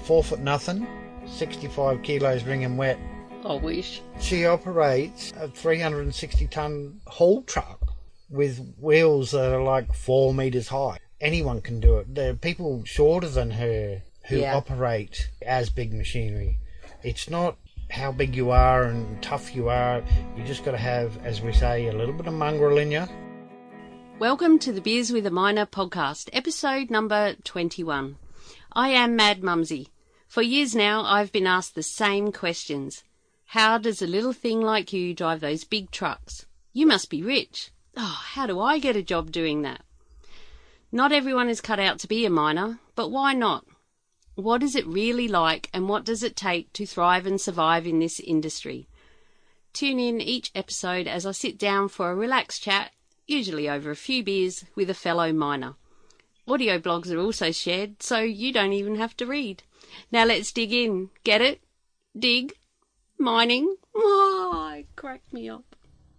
4 foot nothing, 65 kilos ringing wet. I wish. She operates a 360-ton haul truck with wheels that are like 4 metres high. Anyone can do it. There are people shorter than her who operate as big machinery. It's not how big you are and tough you are. You just got to have, as we say, a little bit of mongrel in you. Welcome to the Beers with a Miner podcast, episode number 21. I am Mad Mumzie. For years now, I've been asked the same questions. How does a little thing like you drive those big trucks? You must be rich. Oh, how do I get a job doing that? Not everyone is cut out to be a miner, but why not? What is it really like, and what does it take to thrive and survive in this industry? Tune in each episode as I sit down for a relaxed chat, usually over a few beers, with a fellow miner. Audio blogs are also shared, so you don't even have to read. Now let's dig in. Get it? Dig? Mining? Oh, it cracked me up.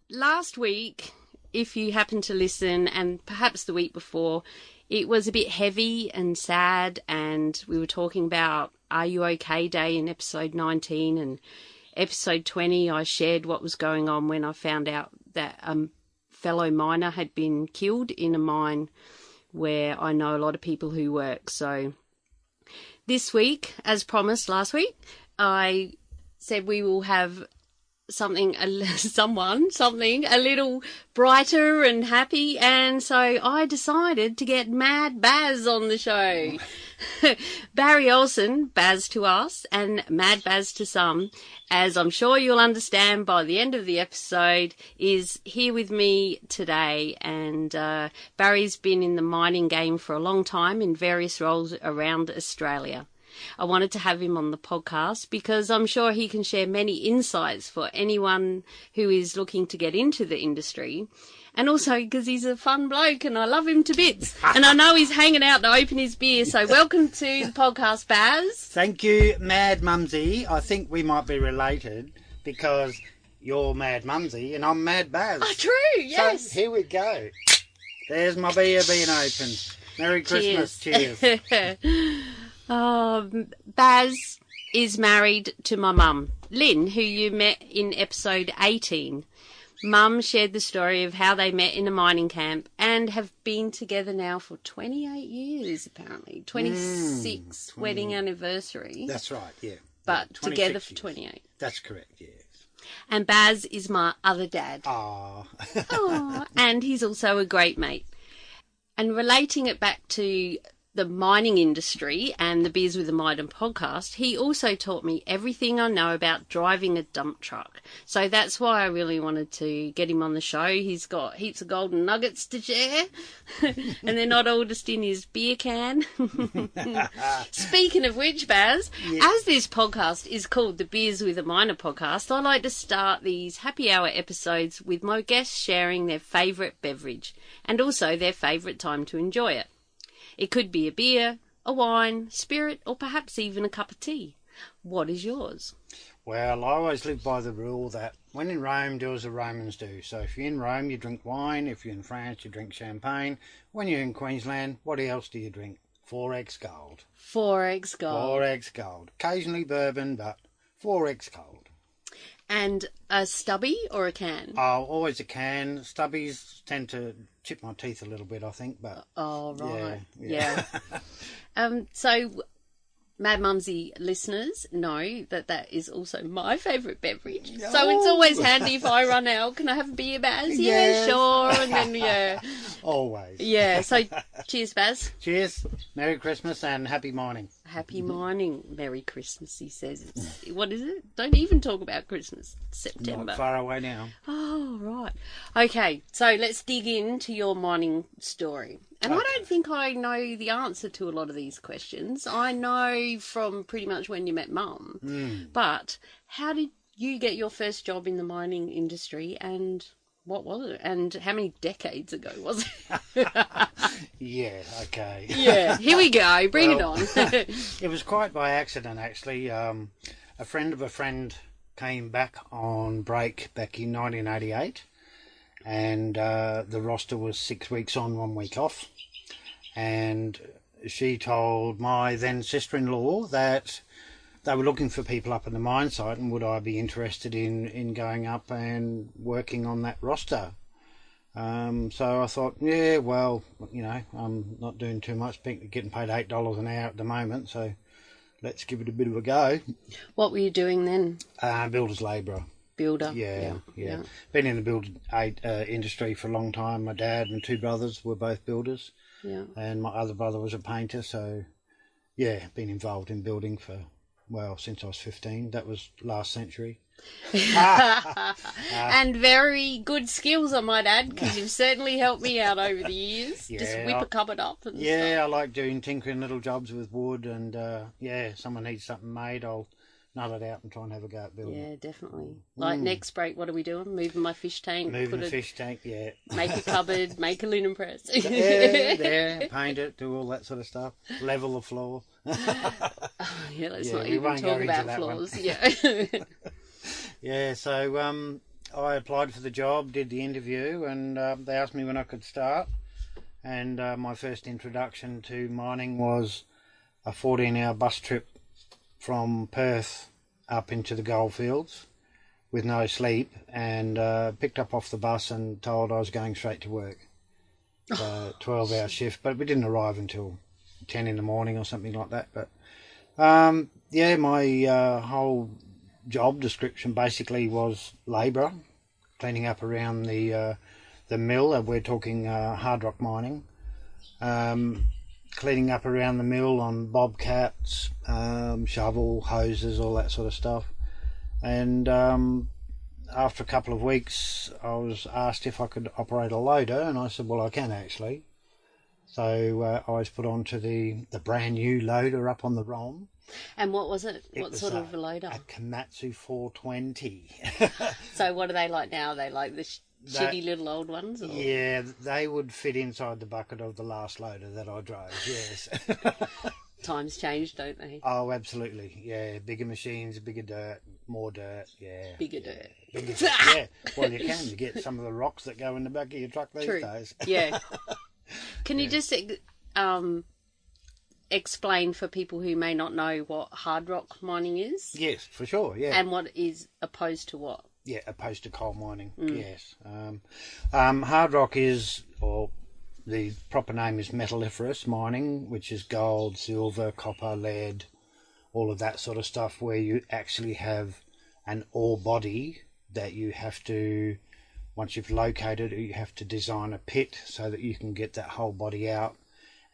Last week, if you happened to listen, and perhaps the week before, it was a bit heavy and sad, and we were talking about Are You OK Day in episode 19, and episode 20 I shared what was going on when I found out that a fellow miner had been killed in a mine where I know a lot of people who work. So this week, as promised last week, I said we will have something a little brighter and happy, and so I decided to get Mad Bazz on the show. Barry Olsen, Bazz to us and Mad Bazz to some, as I'm sure you'll understand by the end of the episode, is here with me today. And Barry's been in the mining game for a long time in various roles around Australia. I wanted to have him on the podcast because I'm sure he can share many insights for anyone who is looking to get into the industry. And also because he's a fun bloke and I love him to bits. And I know he's hanging out to open his beer. So welcome to the podcast, Bazz. Thank you, Mad Mumzie. I think we might be related because you're Mad Mumzie and I'm Mad Bazz. Oh, true, yes. So here we go. There's my beer being opened. Merry Christmas. Cheers. Bazz is married to my mum, Lynn, who you met in episode 18. Mum shared the story of how they met in a mining camp and have been together now for 28 years, apparently. 26 wedding anniversary. That's right, yeah. But together for 28. That's correct, yes. And Bazz is my other dad. Aww. And he's also a great mate. And relating it back to the mining industry and the Beers with a Miner podcast, he also taught me everything I know about driving a dump truck. So that's why I really wanted to get him on the show. He's got heaps of golden nuggets to share, and they're not all just in his beer can. Speaking of which, Bazz, as this podcast is called the Beers with a Miner podcast, I like to start these happy hour episodes with my guests sharing their favourite beverage and also their favourite time to enjoy it. It could be a beer, a wine, spirit, or perhaps even a cup of tea. What is yours? Well, I always live by the rule that when in Rome, do as the Romans do. So if you're in Rome, you drink wine. If you're in France, you drink champagne. When you're in Queensland, what else do you drink? 4X Gold. 4X Gold. 4X Gold. Occasionally bourbon, but 4X Gold. And a stubby or a can? Oh, always a can. Stubbies tend to chip my teeth a little bit, I think. But oh, right. Yeah. So Mad Mumzie listeners know that is also my favourite beverage. Oh. So it's always handy if I run out. Can I have a beer, Bazz? Yes. Yeah, sure. And then, Always. Yeah, so cheers, Bazz. Cheers. Merry Christmas and happy mining. Happy mining. Merry Christmas, he says. What is it? Don't even talk about Christmas. September. Not far away now. Oh, right. Okay, so let's dig into your mining story. And okay. I don't think I know the answer to a lot of these questions. I know from pretty much when you met Mum. But how did you get your first job in the mining industry, and what was it? And how many decades ago was it? Yeah, okay. Yeah, here we go. Bring it on. It was quite by accident, actually. A friend of a friend came back on break back in 1988. And the roster was 6 weeks on, 1 week off. And she told my then sister-in-law that they were looking for people up in the mine site, and would I be interested in going up and working on that roster. So I thought, yeah, well, I'm not doing too much, getting paid $8 an hour at the moment, so let's give it a bit of a go. What were you doing then? Builder's labourer. Builder? Yeah. Been in the build industry for a long time. My dad and two brothers were both builders. Yeah. And my other brother was a painter, so, yeah, been involved in building since I was 15. That was last century. And very good skills, I might add, because you've certainly helped me out over the years. Yeah, just whip a cupboard up and stuff. I like doing tinkering little jobs with wood, and someone needs something made, I'll nut it out and try and have a go at building. Yeah, definitely. Like next break, what are we doing? Moving my fish tank. Fish tank, yeah. Make a cupboard, make a linen press. Paint it, do all that sort of stuff. Level the floor. Let's not even talk about floors. Yeah. Yeah, so I applied for the job, did the interview, and they asked me when I could start. And my first introduction to mining was a 14-hour bus trip from Perth up into the goldfields with no sleep, and picked up off the bus and told I was going straight to work. 12-hour shift, but we didn't arrive until 10 in the morning or something like that. But my whole job description basically was labourer, cleaning up around the mill. We're talking hard rock mining. Cleaning up around the mill on bobcats, shovel, hoses, all that sort of stuff. And after a couple of weeks, I was asked if I could operate a loader, and I said, well, I can actually. So I was put onto the brand new loader up on the ROM. And what was it? What sort of a loader? A Komatsu 420. So what are they like now? Are they like the shitty little old ones? Or? Yeah, they would fit inside the bucket of the last loader that I drove, yes. Times change, don't they? Oh, absolutely, yeah. Bigger machines, bigger dirt, more dirt, yeah. Bigger dirt. Bigger dirt, yeah. Well, you can. You get some of the rocks that go in the back of your truck these days. Yeah. Can you just explain for people who may not know what hard rock mining is? Yes, for sure, yeah. And what is opposed to what? Yeah, opposed to coal mining, yes. Hard rock is, or the proper name is metalliferous mining, which is gold, silver, copper, lead, all of that sort of stuff, where you actually have an ore body that you have to, once you've located it, you have to design a pit so that you can get that whole body out,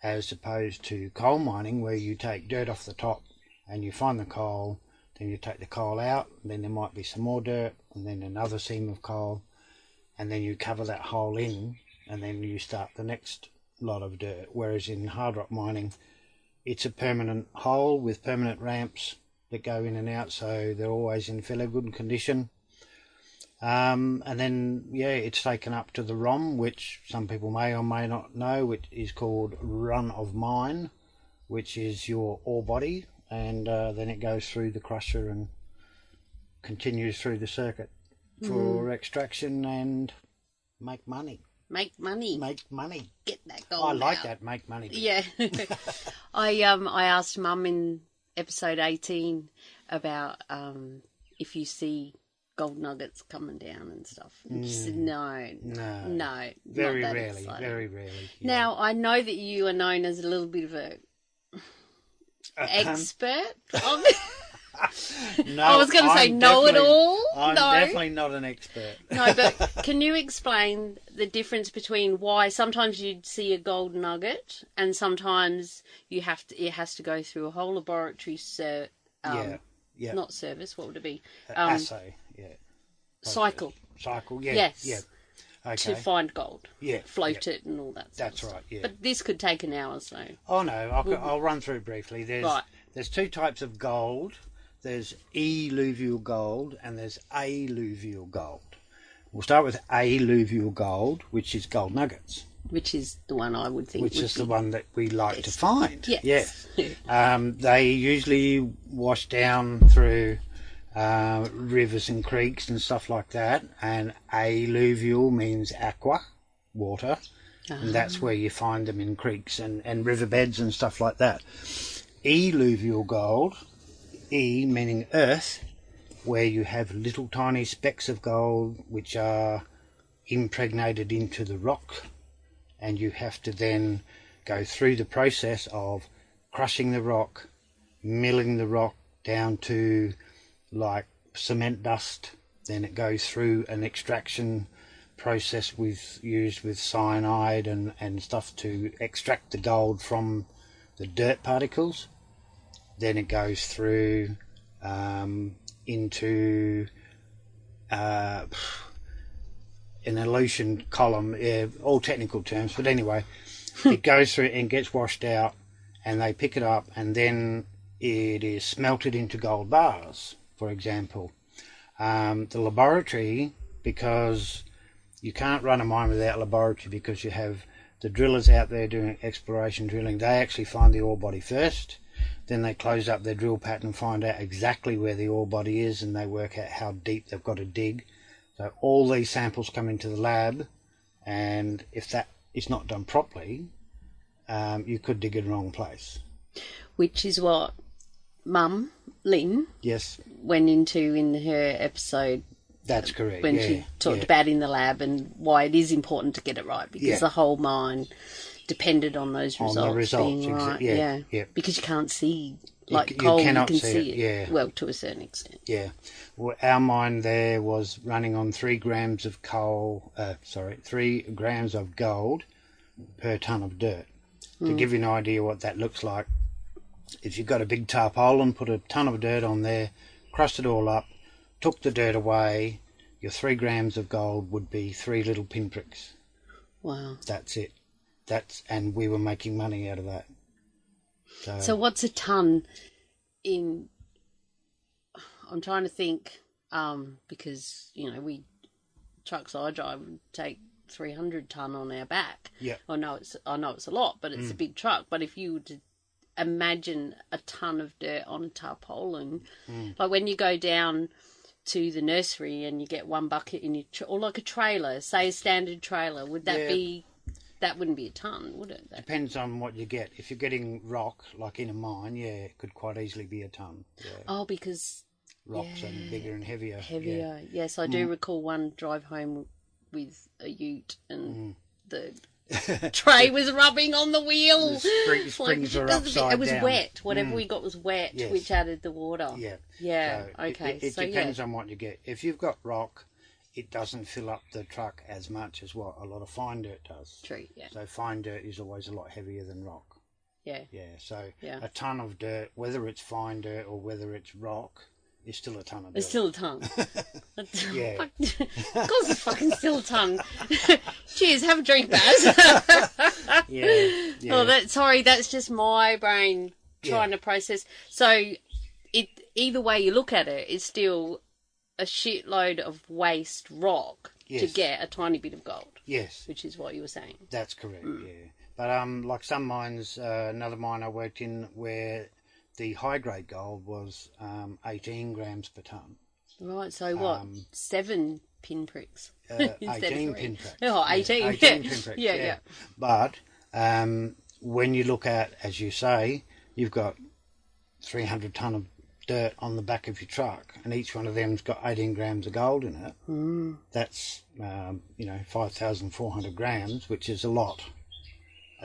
as opposed to coal mining, where you take dirt off the top and you find the coal, then you take the coal out, and then there might be some more dirt, and then another seam of coal, and then you cover that hole in, and then you start the next lot of dirt. Whereas in hard rock mining, it's a permanent hole with permanent ramps that go in and out, so they're always in fairly good condition. And then, it's taken up to the ROM, which some people may or may not know, which is called run of mine, which is your ore body, and then it goes through the crusher and continues through the circuit for extraction and make money. Make money. Make money. Get that gold I like out. that, make money. Yeah. I asked Mum in episode 18 about if you see gold nuggets coming down and stuff. And she said, no. Very rarely, very rarely. Yeah. Now, I know that you are known as a little bit of a expert on it. No, I was going to say know-it-all. I'm definitely not an expert. No, but can you explain the difference between why sometimes you'd see a gold nugget and sometimes it has to go through a whole laboratory not service, what would it be? Assay, yeah. Cycle, yeah. Yes. Yeah. Okay. To find gold. Yeah. Float it and all that stuff. That's right, yeah. But this could take an hour, so. Oh, no, I'll run through it briefly. There's two types of gold. There's eluvial gold and there's alluvial gold. We'll start with alluvial gold, which is gold nuggets. Which is the one I would think. Which is the one that we like to find. Yes. Yeah. They usually wash down through rivers and creeks and stuff like that. And alluvial means aqua, water. And that's where you find them in creeks and riverbeds and stuff like that. Eluvial gold, E meaning earth, where you have little tiny specks of gold which are impregnated into the rock, and you have to then go through the process of crushing the rock, milling the rock down to like cement dust. Then it goes through an extraction process used with cyanide and stuff to extract the gold from the dirt particles. Then it goes through into an elution column, all technical terms, but anyway, it goes through and gets washed out, and they pick it up, and then it is smelted into gold bars, for example. The laboratory, because you can't run a mine without laboratory, because you have the drillers out there doing exploration drilling. They actually find the ore body first, then they close up their drill pattern and find out exactly where the ore body is, and they work out how deep they've got to dig. So all these samples come into the lab, and if that is not done properly, you could dig in the wrong place. Which is what Mum, Lynn, yes, went into in her episode. That's correct. When she talked about in the lab and why it is important to get it right, because the whole mine depended on those results, being right. Yeah. Because you can't see, like coal, you can see it. Yeah. Well, to a certain extent. Yeah. Well, our mine there was running on 3 grams of 3 grams of gold per tonne of dirt. To give you an idea what that looks like, if you've got a big tarpaulin, put a tonne of dirt on there, crushed it all up, took the dirt away, your 3 grams of gold would be 3 little pinpricks. Wow. That's it. And we were making money out of that. So what's a tonne in... I'm trying to think, because, trucks I drive would take 300 tonne on our back. Yeah. I know it's a lot, but it's a big truck. But if you were to imagine a tonne of dirt on a tarpaulin, like when you go down to the nursery and you get one bucket in your or like a trailer, say a standard trailer, would that be... That wouldn't be a tonne, would it? Depends on what you get. If you're getting rock, like in a mine, it could quite easily be a tonne. Yeah. Oh, because... Rocks are bigger and heavier. Heavier, yes. I do recall one drive home with a ute and the tray was rubbing on the wheel. The springs are upside down. It was wet. Whatever we got was wet, which added the water. Yeah. Yeah, so okay. It depends on what you get. If you've got rock, it doesn't fill up the truck as much as what a lot of fine dirt does. True, yeah. So fine dirt is always a lot heavier than rock. Yeah. Yeah, so a tonne of dirt, whether it's fine dirt or whether it's rock, is still a tonne of dirt. It's still a tonne. Yeah. Of course it's fucking still a tonne. Cheers, have a drink, Baz. Yeah. Oh, that's just my brain trying to process. So either way you look at it, it's still a shitload of waste rock to get a tiny bit of gold. Yes. Which is what you were saying. That's correct, yeah. But like some mines, another mine I worked in where the high-grade gold was 18 grams per tonne. Right, so what, 7 pinpricks? 18 pinpricks. Oh, 18. 18 pinpricks, yeah. But when you look at, as you say, you've got 300 tonne of dirt on the back of your truck, and each one of them's got 18 grams of gold in it. That's 5,400 grams, which is a lot.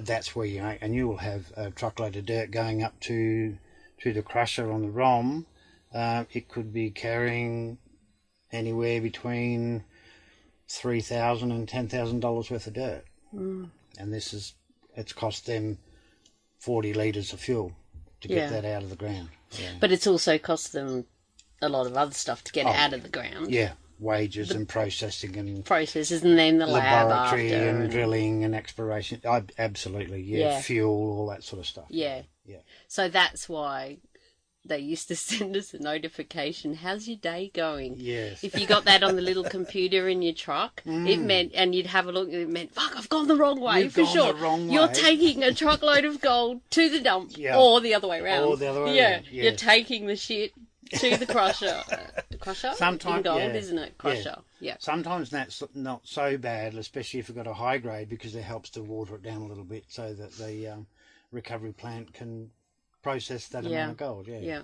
That's where and you will have a truckload of dirt going up to the crusher on the ROM. It could be carrying anywhere between $3,000 and $10,000 worth of dirt, and it's cost them 40 litres of fuel to get that out of the ground. Yeah. But it's also cost them a lot of other stuff to get it out of the ground. Yeah, wages and processing and... Processes, and then the laboratory lab and drilling and exploration. Absolutely, fuel, all that sort of stuff. Yeah. So that's why they used to send us a notification, how's your day going? Yes. If you got that on the little computer in your truck, it meant, and you'd have a look, it meant, fuck, I've gone the wrong way. You've for gone sure. The wrong way. You're taking a truckload of gold to the dump, or the other way around. Or the other way around. You're taking the shit to the crusher. Crusher? Sometimes, in gold, yeah. isn't it? Crusher. Yeah. Sometimes that's not so bad, especially if you've got a high grade, because it helps to water it down a little bit so that the recovery plant can process that amount of gold. Yeah.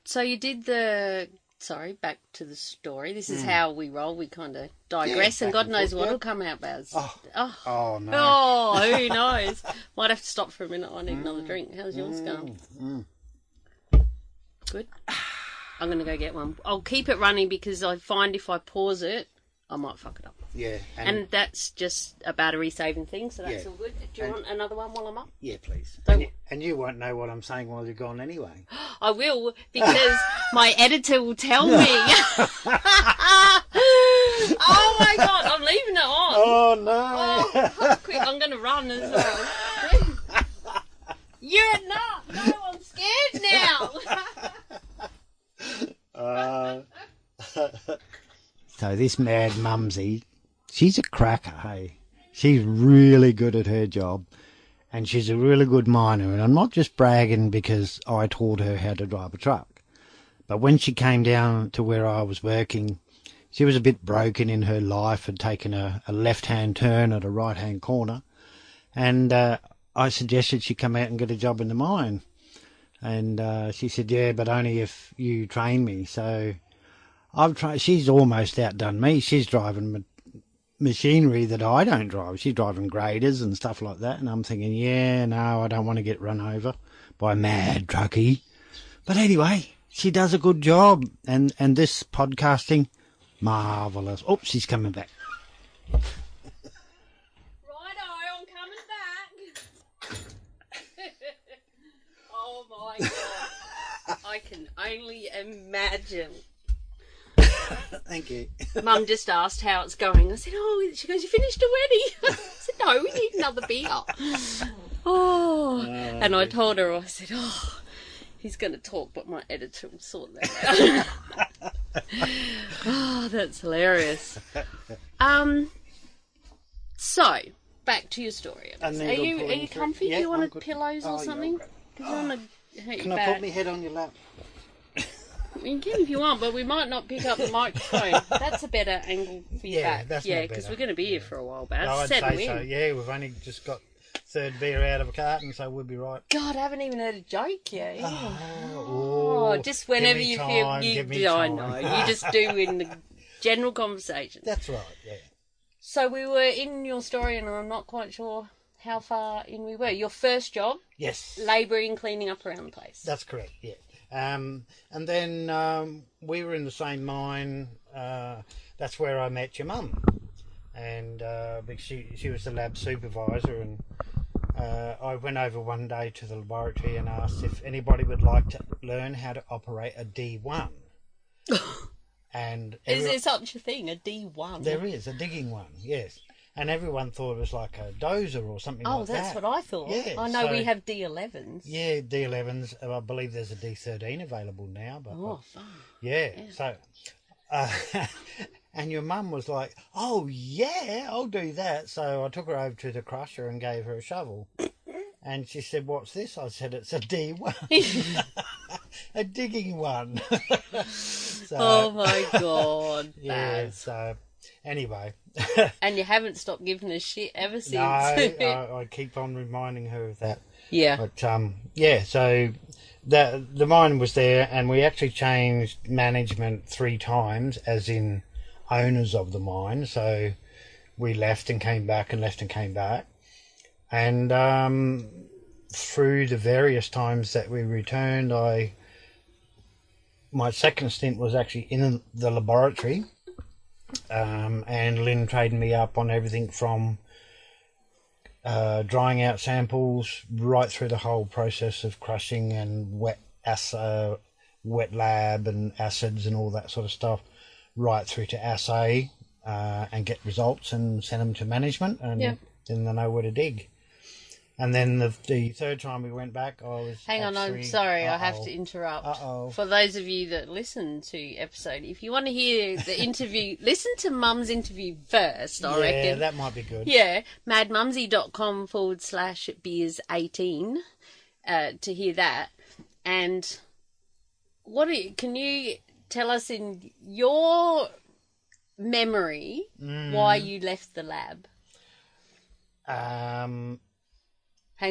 So you did the... Sorry, back to the story. This is how we roll. We kind of digress, and God knows what'll come out, Baz. Oh, no. Oh, who knows? Might have to stop for a minute. I need another drink. How's yours going? Good. I'm going to go get one. I'll keep it running because I find if I pause it, I might fuck it up. Yeah. And that's just a battery saving thing, so that's all good. Do you want another one while I'm up? Yeah, please. Don't And you won't know what I'm saying while you're gone anyway. I will, because my editor will tell me. Oh my God, I'm leaving it on. Oh, no. Oh, quick, I'm going to run as well. You're not. No, I'm scared now. So this Mad Mumzie, she's a cracker, hey. She's really good at her job, and she's a really good miner. And I'm not just bragging because I taught her how to drive a truck. But when she came down to where I was working, she was a bit broken in her life, had taken a left-hand turn at a right-hand corner. And I suggested she come out and get a job in the mine. And she said, yeah, but only if you train me. So I've tried. She's almost outdone me. She's driving machinery that I don't drive. She's driving graders and stuff like that. And I'm thinking, yeah, no, I don't want to get run over by a mad truckie. But anyway, she does a good job. And this podcasting, marvellous. Oh, she's coming back. Righto, I'm coming back. Oh my God. I can only imagine. Thank you. Mum just asked how it's going. I said, oh, she goes, you finished already? I said, no, we need another beer. And I told her, I said, oh, he's going to talk, but my editor will sort that out. Oh, that's hilarious. So, back to your story. Are you comfy? Yeah, Do you want good. pillows or something? Yeah, Because you want to hurt Can your I back. put my head on your lap? You can if you want, but we might not pick up the microphone. That's a better angle for your back. That's yeah, because we're going to be here for a while, Baz. I'd Settle say in. so. Yeah, we've only just got third beer out of a carton, so we'll be right. God, I haven't even heard a joke yet. Oh, just whenever you feel I know. You just do in the general conversation. That's right, yeah. So we were in your story, and I'm not quite sure how far in we were. Your first job? Yes. Labouring, cleaning up around the place. That's correct, yeah. And then we were in the same mine. That's where I met your mum. And because she was the lab supervisor, and I went over one day to the laboratory and asked if anybody would like to learn how to operate a D1. And is there such a thing, a D1? There is, a digging one, yes. And everyone thought it was like a dozer or something like that. Oh, that's what I thought. Yeah, I know we have D11s. Yeah, D11s. I believe there's a D13 available now. But fun. Yeah, so... and your mum was like, oh, yeah, I'll do that. So I took her over to the crusher and gave her a shovel. And she said, what's this? I said, it's a D1. A digging one. So, oh, my God. Yeah, Baz. so... Anyway. And you haven't stopped giving us shit ever since. No, I keep on reminding her of that. Yeah. But, yeah, so the mine was there, and we actually changed management 3 times, as in owners of the mine. So we left and came back and left and came back. And through the various times that we returned, my second stint was actually in the laboratory. And Lynn trained me up on everything from drying out samples right through the whole process of crushing and wet lab and acids and all that sort of stuff, right through to assay and get results and send them to management, and then they know where to dig. And then the third time we went back, I was... Hang on, I'm sorry, I have to interrupt. For those of you that listen to episode, if you want to hear the interview, listen to Mum's interview first, I reckon. Yeah, that might be good. Yeah, madmumzie.com/beers18 to hear that. And can you tell us in your memory why you left the lab? Hang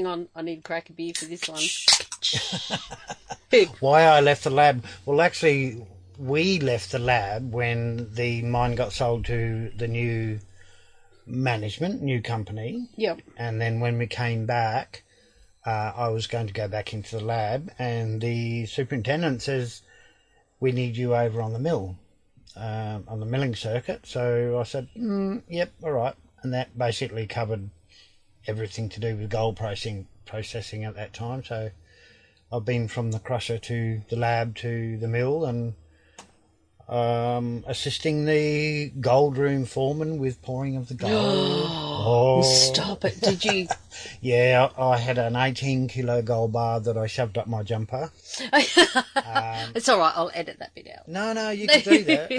on, I need to crack a beer for this one. Why I left the lab? Well, actually, we left the lab when the mine got sold to the new management, new company. Yep. And then when we came back, I was going to go back into the lab, and the superintendent says, we need you over on the mill, on the milling circuit. So I said, yep, all right. And that basically covered everything to do with gold processing at that time. So I've been from the crusher to the lab to the mill, and assisting the gold room foreman with pouring of the gold. Stop it. Did you? Yeah, I had an 18-kilo gold bar that I shoved up my jumper. It's all right. I'll edit that bit out. No, you can do that.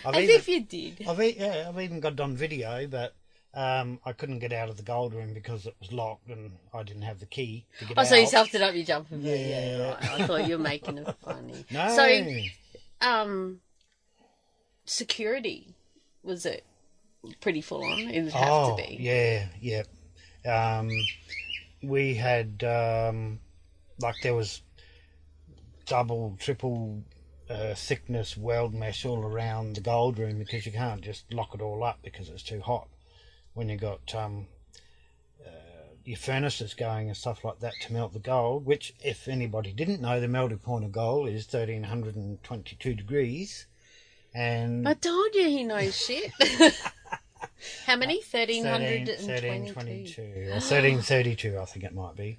If you did. I've even got it on video, but I couldn't get out of the gold room because it was locked and I didn't have the key to get out. So you stuffed it up your jumper. Yeah. Right. I thought you were making it funny. No. So, security, was it pretty full on? It would have to be. Yeah. We had, there was double, triple thickness weld mesh all around the gold room, because you can't just lock it all up because it's too hot when you got your furnaces going and stuff like that to melt the gold, which, if anybody didn't know, the melting point of gold is 1322 degrees. And I told you he knows shit. How many? 1322. Or 1332, I think it might be.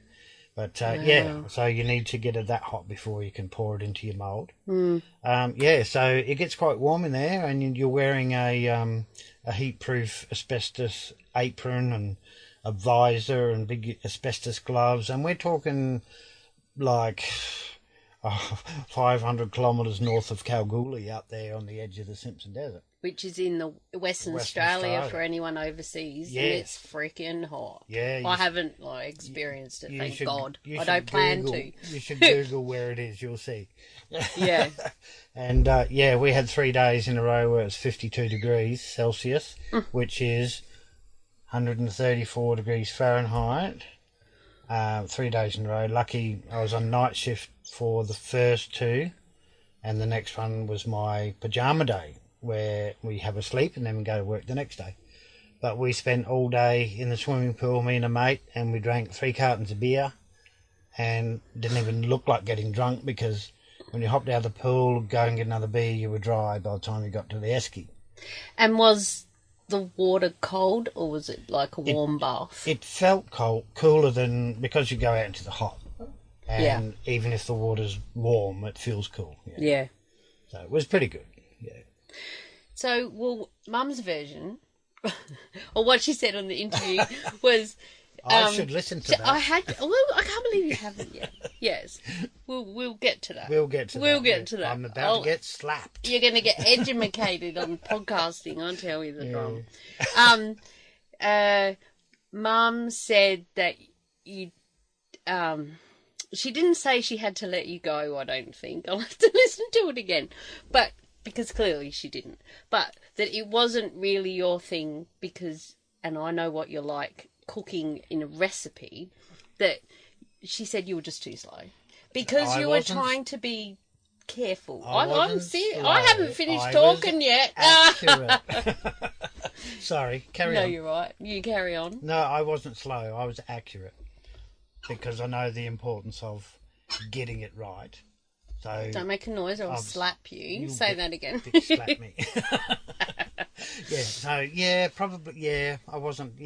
But, so you need to get it that hot before you can pour it into your mould. So it gets quite warm in there, and you're wearing a heat-proof asbestos apron and a visor and big asbestos gloves, and we're talking like 500 kilometres north of Kalgoorlie, out there on the edge of the Simpson Desert. Which is in the Western Australia for anyone overseas. Yes. And it's freaking hot. Yeah. I haven't experienced it, thank God. I don't Google, plan to. You should Google where it is, you'll see. Yeah. And, we had 3 days in a row where it was 52 degrees Celsius, which is 134 degrees Fahrenheit. 3 days in a row. Lucky I was on night shift for the first two, and the next one was my pyjama day, where we have a sleep and then we go to work the next day. But we spent all day in the swimming pool, me and a mate, and we drank 3 cartons of beer, and didn't even look like getting drunk, because when you hopped out of the pool, go and get another beer, you were dry by the time you got to the esky. And was the water cold, or was it like a warm bath? It felt cold, cooler than, because you go out into the hot. And even if the water's warm, it feels cool. Yeah. So it was pretty good. Yeah. So, well, Mum's version, or what she said on the interview, was... I should listen to that. I can't believe you haven't yet. Yes. We'll get to that. We'll get to that. I'm about to get slapped. You're going to get edumacated on podcasting, I'll tell you the drum. Mum said that you... she didn't say she had to let you go, I don't think. I'll have to listen to it again. But, because clearly she didn't. But that it wasn't really your thing because, and I know what you're like, cooking in a recipe, that she said you were just too slow. Because you were trying to be careful. I'm serious. I haven't finished talking yet. Accurate. Sorry, carry on. No, you're right. You carry on. No, I wasn't slow. I was accurate. Because I know the importance of getting it right. So don't make a noise or I'll slap you. Say that again. Slap me. I wasn't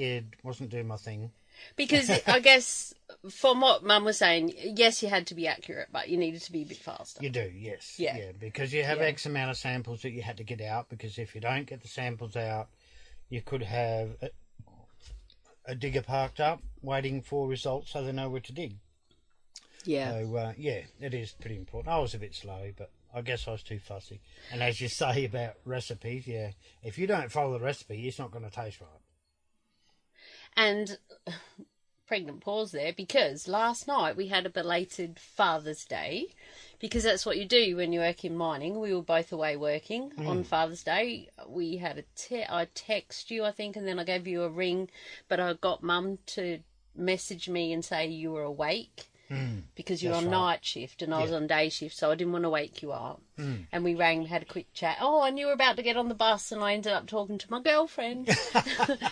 doing my thing. Because I guess from what Mum was saying, yes, you had to be accurate, but you needed to be a bit faster. You do, yes. Yeah, because you have X amount of samples that you had to get out, because if you don't get the samples out, you could have a digger parked up waiting for results so they know where to dig. Yeah. So, it is pretty important. I was a bit slow, but I guess I was too fussy. And as you say about recipes, if you don't follow the recipe, it's not going to taste right. And pregnant pause there, because last night we had a belated Father's Day, because that's what you do when you work in mining. We were both away working on Father's Day. We had I text you, I think, and then I gave you a ring, but I got Mum to message me and say you were awake. Because you're on night shift and I was on day shift, so I didn't want to wake you up. And we rang, had a quick chat. Oh, and you were about to get on the bus, and I ended up talking to my girlfriend,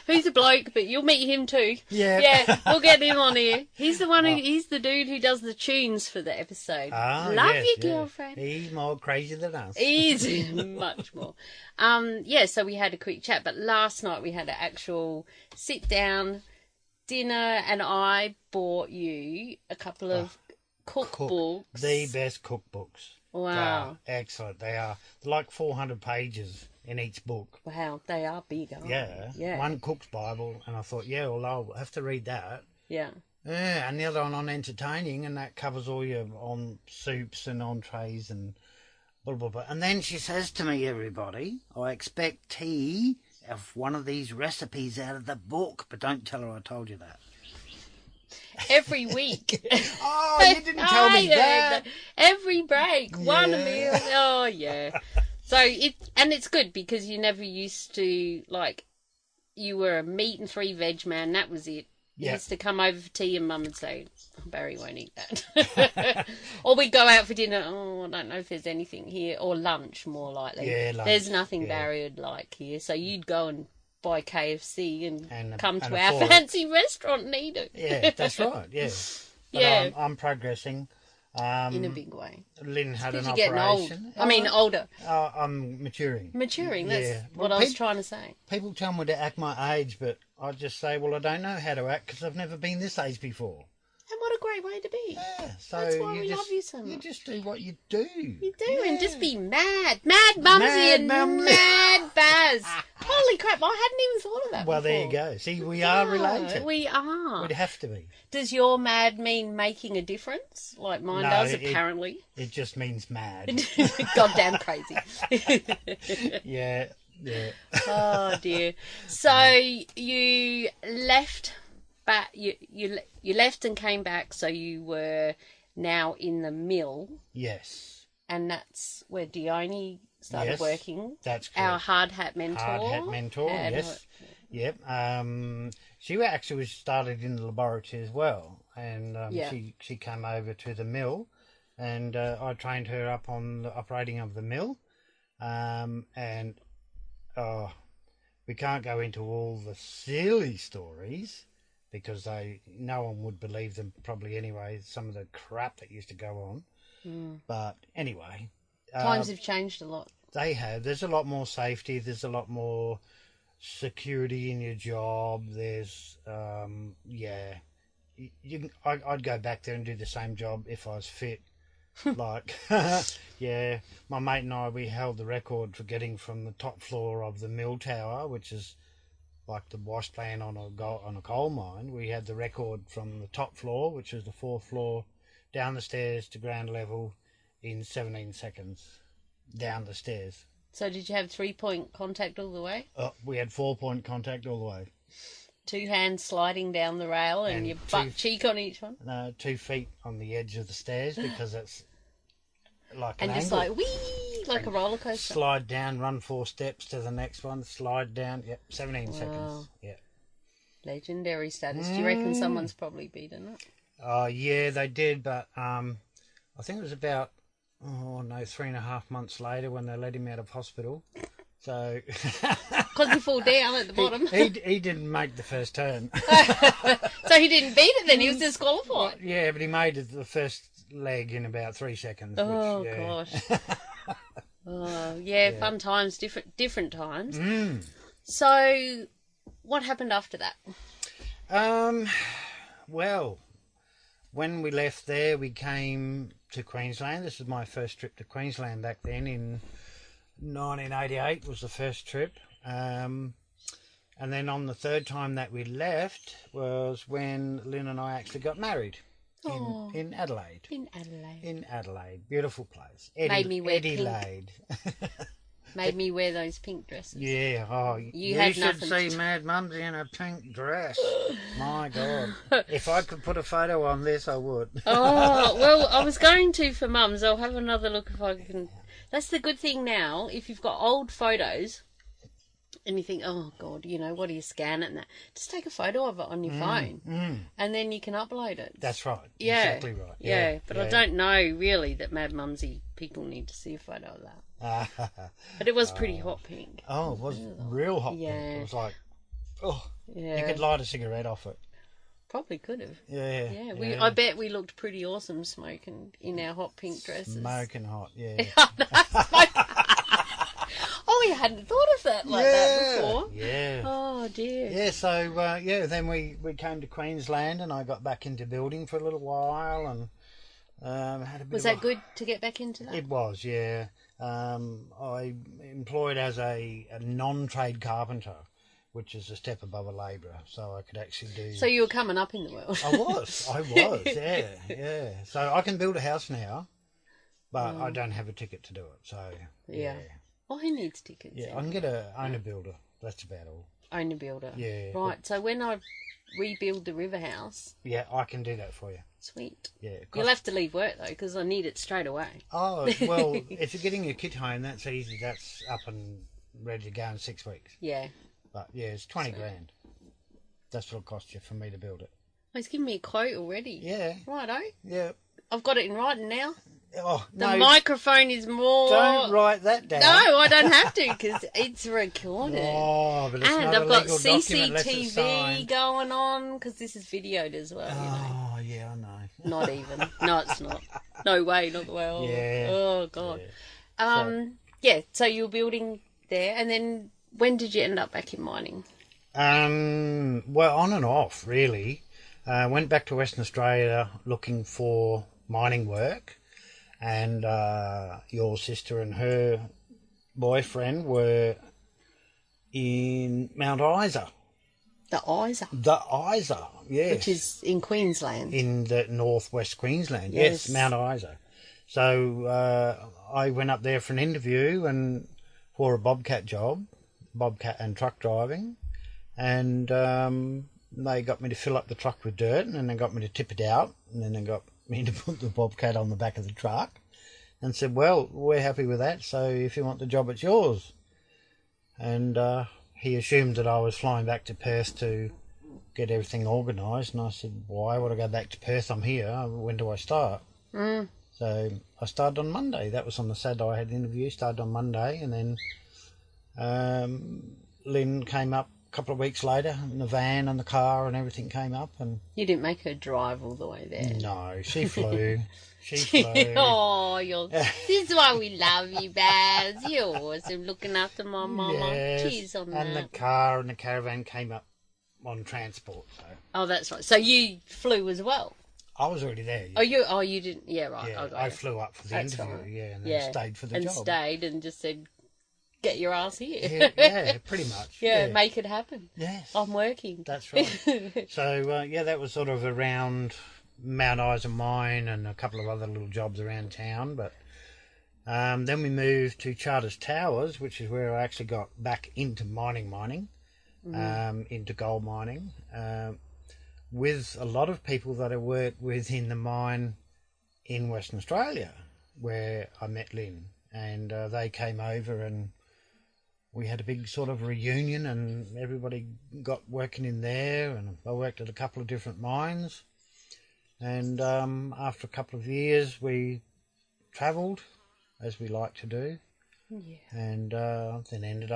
who's a bloke, but you'll meet him too. Yeah, we'll get him on here. He's the one he's the dude who does the tunes for the episode. Love your girlfriend. He's more crazy than us. He's much more. So we had a quick chat, but last night we had an actual sit down dinner, and I bought you a couple of cookbooks. The best cookbooks. Wow. They're excellent. They are. They're like 400 pages in each book. Wow, they are big, aren't they? Yeah. One cook's Bible, and I thought, I'll have to read that. Yeah. Yeah, and the other one on entertaining, and that covers all your on soups and entrees and blah, blah, blah. And then she says to me, everybody, I expect tea of one of these recipes out of the book, but don't tell her I told you that. Every week. Oh, you didn't tell me that. Every break, one meal. Oh, yeah. So it's good because you never used to, like, you were a meat and 3 veg man, that was it. You used to come over for tea and Mum would say, Barry won't eat that. Or we'd go out for dinner, I don't know if there's anything here. Or lunch, more likely. Yeah, lunch. There's nothing Barry would like here. So you'd go and buy KFC and come to our fancy restaurant and eat it. Yeah, that's right, yeah. But I'm progressing. In a big way. Lynn had an operation. Getting old. Older. I'm maturing. That's what I was trying to say. People tell me to act my age, but I just say, I don't know how to act because I've never been this age before. And what a great way to be. Yeah, so that's why we love you so much. You just do what you do. You do, and just be mad. Mad Mumzie and Mad Bazz. Holy crap, I hadn't even thought of that before. There you go. See, we are related. We are. We'd have to be. Does your mad mean making a difference, like mine does, apparently? It just means mad. Goddamn crazy. Yeah. Oh, dear. So you left... But you left and came back, so you were now in the mill. Yes. And that's where Dione started working. That's correct. Our hard hat mentor. Hard hat mentor, yes. Yep. She actually started in the laboratory as well. And she came over to the mill, and I trained her up on the operating of the mill. We can't go into all the silly stories, because no one would believe them probably anyway, some of the crap that used to go on. But anyway. Times have changed a lot. They have. There's a lot more safety. There's a lot more security in your job. There's, I'd go back there and do the same job if I was fit. My mate and I, we held the record for getting from the top floor of the mill tower, which is like the wash plant on a coal mine. We had the record from the top floor, which was the 4th floor, down the stairs to ground level in 17 seconds down the stairs. So did you have 3-point contact all the way? We had 4-point contact all the way. 2 hands sliding down the rail and your butt cheek on each one? No, 2 feet on the edge of the stairs, because it's like an angle. And just like, whee, like a roller coaster. Slide down, run 4 steps to the next one, slide down. Yep, 17 seconds. Yep. Legendary status. Do you reckon someone's probably beaten it? Yeah, they did, but I think it was about 3.5 months later when they let him out of hospital. So because he fell down at the bottom. He didn't make the first turn. So he didn't beat it then. He was disqualified. Well, yeah, but he made the first leg in about 3 seconds. Gosh. Fun times, different times. So what happened after that? Well, when we left there, we came to Queensland. This was my first trip to Queensland back then in 1988 was the first trip. And then on the 3rd time that we left was when Lynn and I actually got married in Adelaide. In Adelaide. In Adelaide. Beautiful place. Made me wear Adelaide. Made me wear those pink dresses. Yeah, oh, you should see Mad Mumzie in a pink dress. My God. If I could put a photo on this, I would. Oh, well, I was going to for Mum's. I'll have another look if I can. That's the good thing now. If you've got old photos and you think, oh, God, what do you scan it and that? Just take a photo of it on your phone and then you can upload it. That's right. Yeah. Exactly right. Yeah, but I don't know, really, that Mad Mumzie people need to see a photo of that. But it was pretty hot pink. Oh, it was real hot pink. It was like, you could light a cigarette off it. Probably could have. Yeah. I bet we looked pretty awesome smoking in our hot pink dresses. Smoking hot, yeah. Oh, you hadn't thought of that that before. Yeah. Oh, dear. Yeah, so, then we came to Queensland and I got back into building for a little while and had a bit Was that good to get back into that? It was, yeah. I employed as a non-trade carpenter, which is a step above a labourer, so I could actually do... So you were coming up in the world. I was, yeah. So I can build a house now, but I don't have a ticket to do it, so... Yeah. Well, who needs tickets? Yeah, I can get a owner builder, that's about all. Owner builder? Yeah. Right, so when I rebuild the river house... Yeah, I can do that for you. Sweet. Yeah. You'll have to leave work, though, because I need it straight away. Oh, well, if you're getting your kit home, that's easy. That's up and ready to go in 6 weeks. Yeah. But, yeah, it's 20 grand. That's what it'll cost you for me to build it. Oh, he's given me a quote already. Yeah. Righto. Yeah. I've got it in writing now. Oh, the microphone is more... Don't write that down. No, I don't have to, because it's recorded. Oh, but it's and not I've a got legal document unless it's CCTV signed. going on, because this is videoed as well, Oh, yeah, I know. Not even. No, it's not. No way, not the way. Oh, Yeah. Oh, God. Yeah. So you were building there, and then when did you end up back in mining? Well, on and off, really. Went back to Western Australia looking for mining work, and your sister and her boyfriend were in Mount Isa. The Isa? The Isa, yes. Which is in Queensland. In the northwest Queensland, yes, Mount Isa. So I went up there for an interview and for a bobcat job, bobcat and truck driving, and they got me to fill up the truck with dirt, and then they got me to tip it out, and then they got me to put the bobcat on the back of the truck and said, well, we're happy with that, so if you want the job, it's yours. And he assumed that I was flying back to Perth to get everything organised, and I said, why would I go back to Perth? I'm here. When do I start? So I started on Monday. That was on the Saturday I had the interview. Started on Monday, and then Lynn came up a couple of weeks later, and the van and the car and everything came up. And you didn't make her drive all the way there? No, she flew. She flew. Oh, this is why we love you, Baz. You're awesome, looking after my mama. Yes, Cheers on that. and the car and the caravan came up on transport. So. Oh, that's right. So you flew as well? I was already there. Yeah. Oh, you didn't? Yeah, right. Yeah, I flew up for the interview, right. and then stayed for the job. And stayed and just said, get your ass Yeah, here. yeah, pretty much. Yeah, make it happen. Yes. I'm working. That's right. So, that was sort of around Mount Isa Mine and a couple of other little jobs around town. But then we moved to Charters Towers, which is where I actually got back into mining, into gold mining. With a lot of people that I worked with in the mine in Western Australia, where I met Lynn, and they came over and we had a big sort of reunion, and everybody got working in there, and I worked at a couple of different mines, and after a couple of years we travelled, as we like to do, and then ended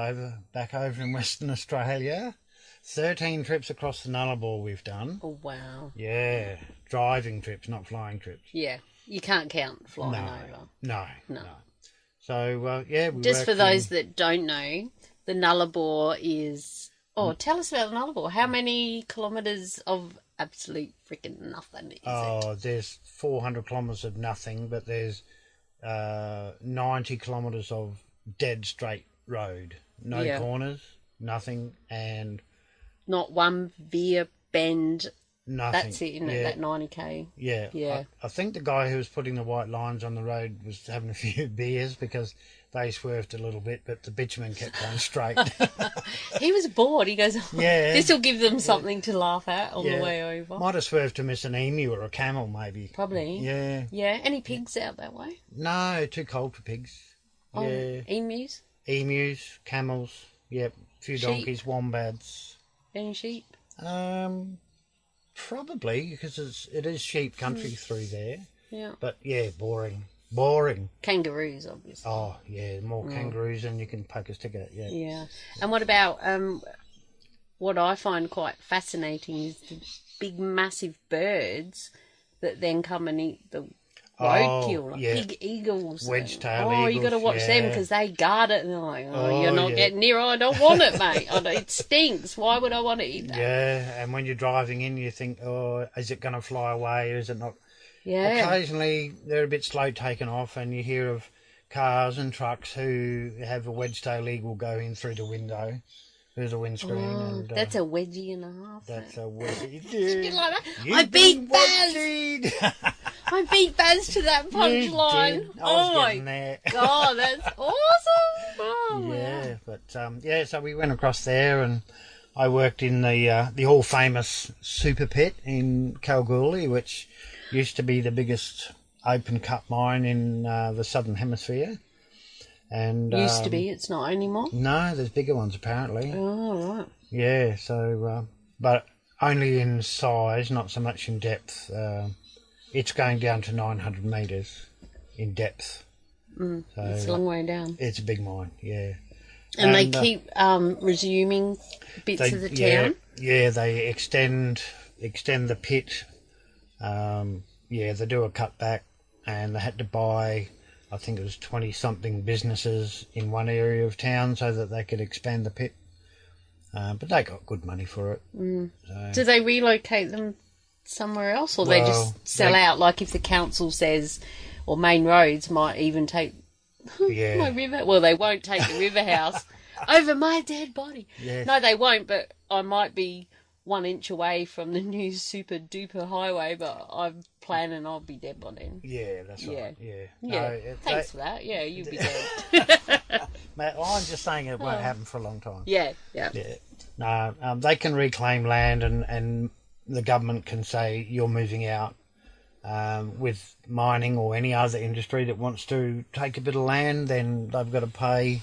back over in Western Australia. 13 trips across the Nullarbor we've done. Oh, wow. Yeah, driving trips, not flying trips. Yeah, you can't count flying over. No. So, we just for those that don't know, the Nullarbor is... Oh, tell us about the Nullarbor. How many kilometres of absolute freaking nothing is it? There's 400 kilometres of nothing, but there's 90 kilometres of dead straight road. No corners, nothing, and... Not one veer, bend, Nothing. That's it, isn't it? That 90k. Yeah. Yeah. I think the guy who was putting the white lines on the road was having a few beers because they swerved a little bit, but the bitumen kept going straight. He was bored. He goes, Yeah. this will give them something to laugh at on the way over. Might have swerved to miss an emu or a camel, maybe. Probably. Yeah. Yeah. Any pigs out that way? No, too cold for pigs. Oh, Yeah. emus? Emus, camels, yep. A few donkeys, wombats. Any sheep? Probably, because it is sheep country through there. Yeah. But, yeah, boring. Boring. Kangaroos, obviously. Oh, yeah, more kangaroos than you can poke a stick at, yeah. Yeah. And what about, what I find quite fascinating is the big, massive birds that then come and eat the roadkill, like big eagles. Wedge-tailed eagles. Oh, you got to watch them because they guard it and they're like, you're not getting near, I don't want it, mate. It stinks. Why would I want to eat that? Yeah, and when you're driving in, you think, is it going to fly away? Is it not? Yeah. Occasionally, they're a bit slow taking off, and you hear of cars and trucks who have a wedge-tailed eagle go in through the window, through the windscreen. And, that's a wedgie and a half. That's a wedgie. Like that. I beat Bazz. I beat Bazz to that punchline. Oh my God, that's awesome. Oh, yeah, but so we went across there, and I worked in the all famous super pit in Kalgoorlie, which used to be the biggest open cut mine in the southern hemisphere. And used to be, it's not anymore. No, there's bigger ones apparently. Oh, right. Yeah, so but only in size, not so much in depth. It's going down to 900 metres in depth. So it's a long way down. It's a big mine, yeah. And they keep resuming bits of the town? Yeah, they extend the pit. They do a cutback, and they had to buy, I think it was 20-something businesses in one area of town so that they could expand the pit. But they got good money for it. So. Do they relocate them somewhere else, or they just sell out? Like if the council says, or Main Roads might even take my river. Well, they won't take the river house over my dead body. Yeah. No, they won't. But I might be 1 inch away from the new super duper highway, but I'm planning I'll be dead by then. Yeah, that's right. Yeah. No, thanks for that. Yeah, you'll be dead. Mate, I'm just saying it won't happen for a long time. Yeah. No, they can reclaim land, and the government can say you're moving out. With mining or any other industry that wants to take a bit of land, then they've got to pay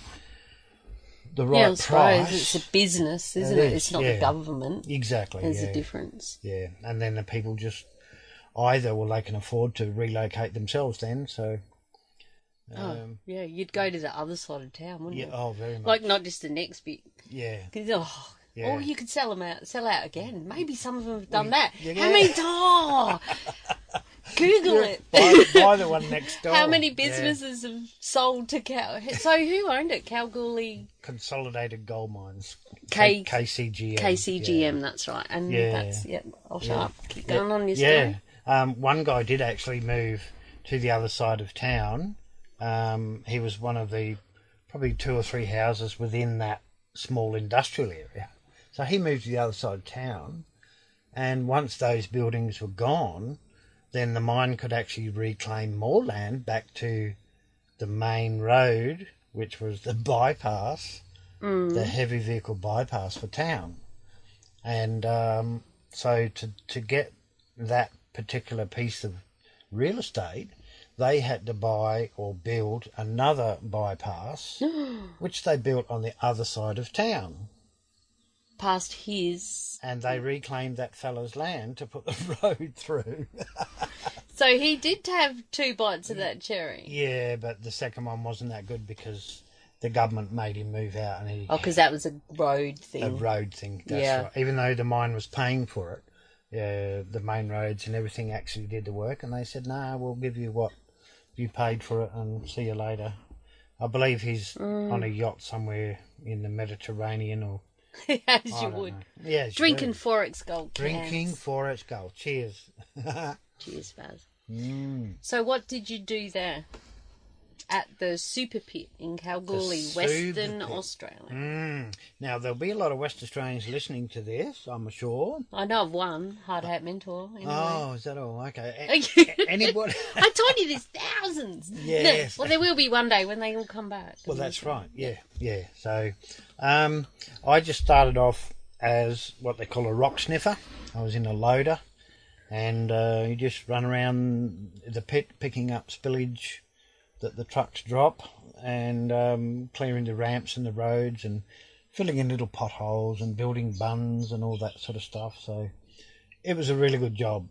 the right price. It's a business, isn't it? It's not the government. Exactly. There's a difference. Yeah, and then the people just they can afford to relocate themselves then, so... you'd go to the other side of town, wouldn't you? Oh, very much. Like, not just the next bit. Yeah. Or you could sell out again. Maybe some of them have done that. Yeah. How many... Google it. Buy the one next door. How many businesses have sold to So who owned it? Kalgoorlie Consolidated Gold Mines. KCGM. KCGM, that's right. And I'll shut up. Keep going on your story. One guy did actually move to the other side of town. He was one of the probably 2 or 3 houses within that small industrial area. So he moved to the other side of town, and once those buildings were gone, then the mine could actually reclaim more land back to the main road, which was the bypass, the heavy vehicle bypass for town. And so to get that particular piece of real estate, they had to buy or build another bypass, which they built on the other side of town. Past his... And they reclaimed that fellow's land to put the road through. So he did have 2 bites of that cherry. Yeah, but the second one wasn't that good because the government made him move out. And because that was a road thing. A road thing, that's right. Even though the mine was paying for it, the main roads and everything actually did the work. And they said, no, we'll give you what you paid for it and see you later. I believe he's on a yacht somewhere in the Mediterranean or... As you would. Yeah, drinking 4X Gold cans. Drinking 4X Gold. Cheers. Cheers, Baz. So what did you do there? at the Super Pit in Kalgoorlie, Western Australia. Now, there'll be a lot of West Australians listening to this, I'm sure. I know of one, Hard Hat Mentor. Anyway. Oh, is that all? Okay. Anybody? I told you there's thousands. Yes. No, well, there will be one day when they all come back. Well, that's right. Yeah. So, I just started off as what they call a rock sniffer. I was in a loader, and you just run around the pit picking up spillage that the trucks drop, and clearing the ramps and the roads and filling in little potholes and building bunds and all that sort of stuff. So it was a really good job.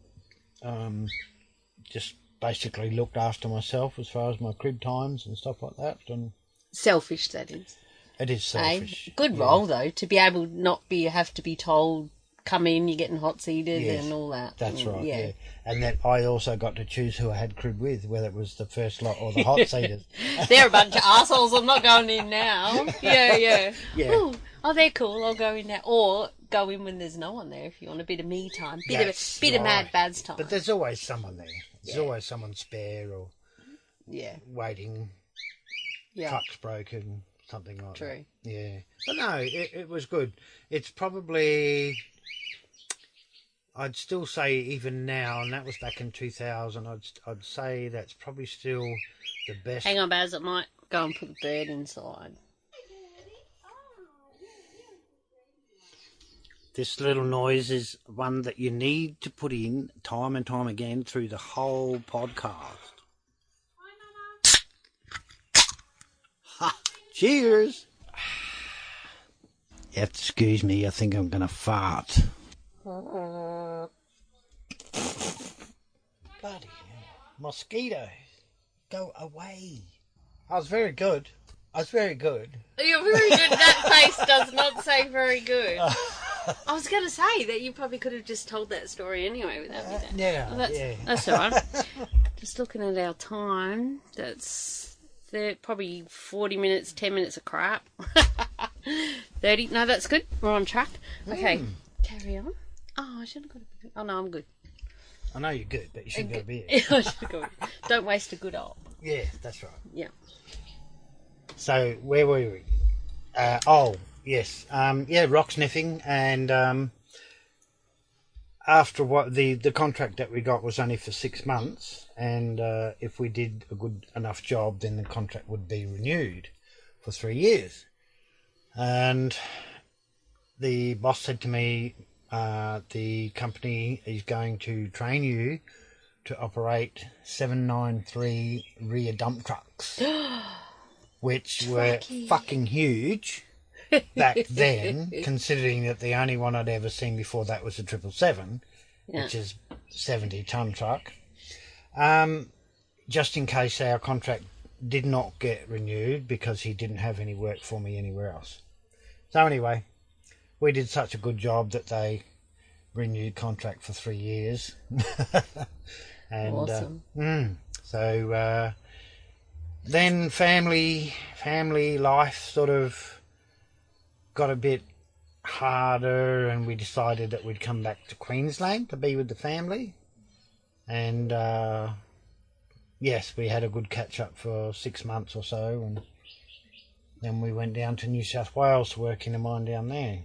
Just basically looked after myself as far as my crib times and stuff like that. And selfish, that is. It is selfish. Good role, though, to be able have to be told, come in, you're getting hot seated and all that. That's right, yeah. And that I also got to choose who I had crib with, whether it was the first lot or the hot seaters. They're a bunch of assholes. I'm not going in now. Yeah. Ooh, oh, they're cool. I'll go in now. Or go in when there's no one there if you want a bit of me time. Bit of Mad Bazz time. But there's always someone there. There's always someone spare or waiting. Yeah. Truck's broken, something like that. True. Yeah. But no, it was good. It's probably... I'd still say even now, and that was back in 2000, I'd say that's probably still the best. Hang on, Baz, I might go and put the bird inside. This little noise is one that you need to put in time and time again through the whole podcast. Ha! Cheers! You have to excuse me, I think I'm going to fart. Bloody hell. Mosquito, go away. I was very good. You're very good. That face does not say very good. I was going to say that you probably could have just told that story anyway without me there. Yeah, that's all right. Just looking at our time, that's probably 40 minutes, 10 minutes of crap. 30, no, that's good. We're on track. Okay, carry on. Oh, I should have got a beer. Oh, no, I'm good. I know you're good, but you shouldn't go a beer. I should have got a beer. Don't waste a good op. Yeah, that's right. Yeah. So, where were we? Yes. Rock sniffing. And after what the contract that we got was only for 6 months. And if we did a good enough job, then the contract would be renewed for 3 years. And the boss said to me, the company is going to train you to operate 793 rear dump trucks, which were fucking huge back then, considering that the only one I'd ever seen before that was a 777, which is 70-ton truck. Just in case our contract did not get renewed because he didn't have any work for me anywhere else. So anyway, we did such a good job that they renewed contract for 3 years. And awesome. So then family life sort of got a bit harder, and we decided that we'd come back to Queensland to be with the family. And yes, we had a good catch up for 6 months or so, and then we went down to New South Wales to work in a mine down there.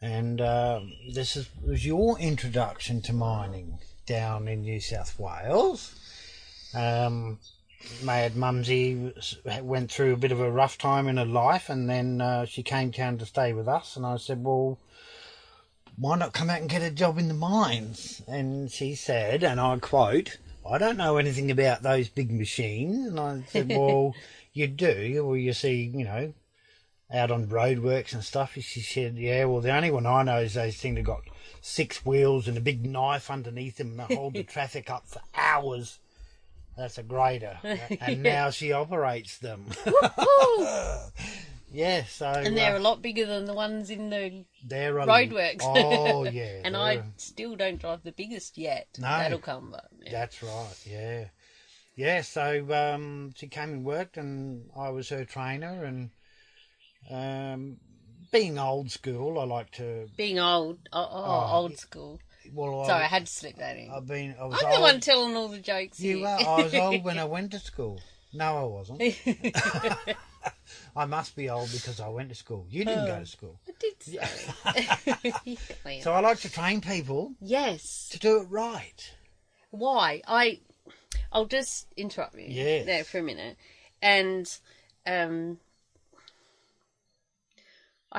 And this was your introduction to mining down in New South Wales. Mad Mumzie went through a bit of a rough time in her life, and then she came down to stay with us, and I said, well, why not come out and get a job in the mines? And she said, and I quote, I don't know anything about those big machines. And I said, well, you do. Well, you see, out on roadworks and stuff. She said, yeah, well, the only one I know is those things that got 6 wheels and a big knife underneath them that hold the traffic up for hours. That's a grader. And now she operates them. Yeah, so... And they're a lot bigger than the ones in the roadworks. Oh, yeah. And I still don't drive the biggest yet. No. That'll come, but... Yeah. That's right, yeah. Yeah, so she came and worked, and I was her trainer, and being old school, I like to... Being old, old school. Well, Sorry, I had to slip that in. I'm the one telling all the jokes here. You are. I was old when I went to school. No, I wasn't. I must be old because I went to school. You didn't go to school. I did say. So I like to train people. Yes. To do it right. Why? I'll just interrupt you there for a minute. And I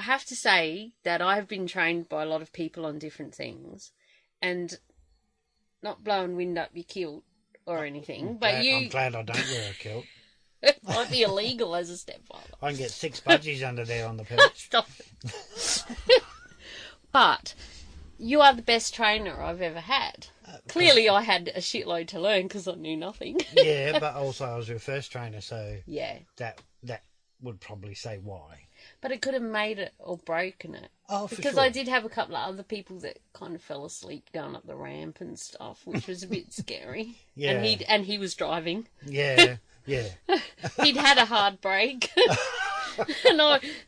have to say that I've been trained by a lot of people on different things, and not blowing wind up your kilt or anything. I'm glad I don't wear a kilt. It might be illegal as a stepfather. I can get 6 budgies under there on the perch. Stop it. But you are the best trainer I've ever had. Clearly, I had a shitload to learn because I knew nothing. Yeah, but also I was your first trainer, so yeah, that would probably say why. But it could have made it or broken it. Oh, for because sure. I did have a couple of other people that kind of fell asleep going up the ramp and stuff, which was a bit scary. Yeah, and he was driving. Yeah, yeah. He'd had a hard break,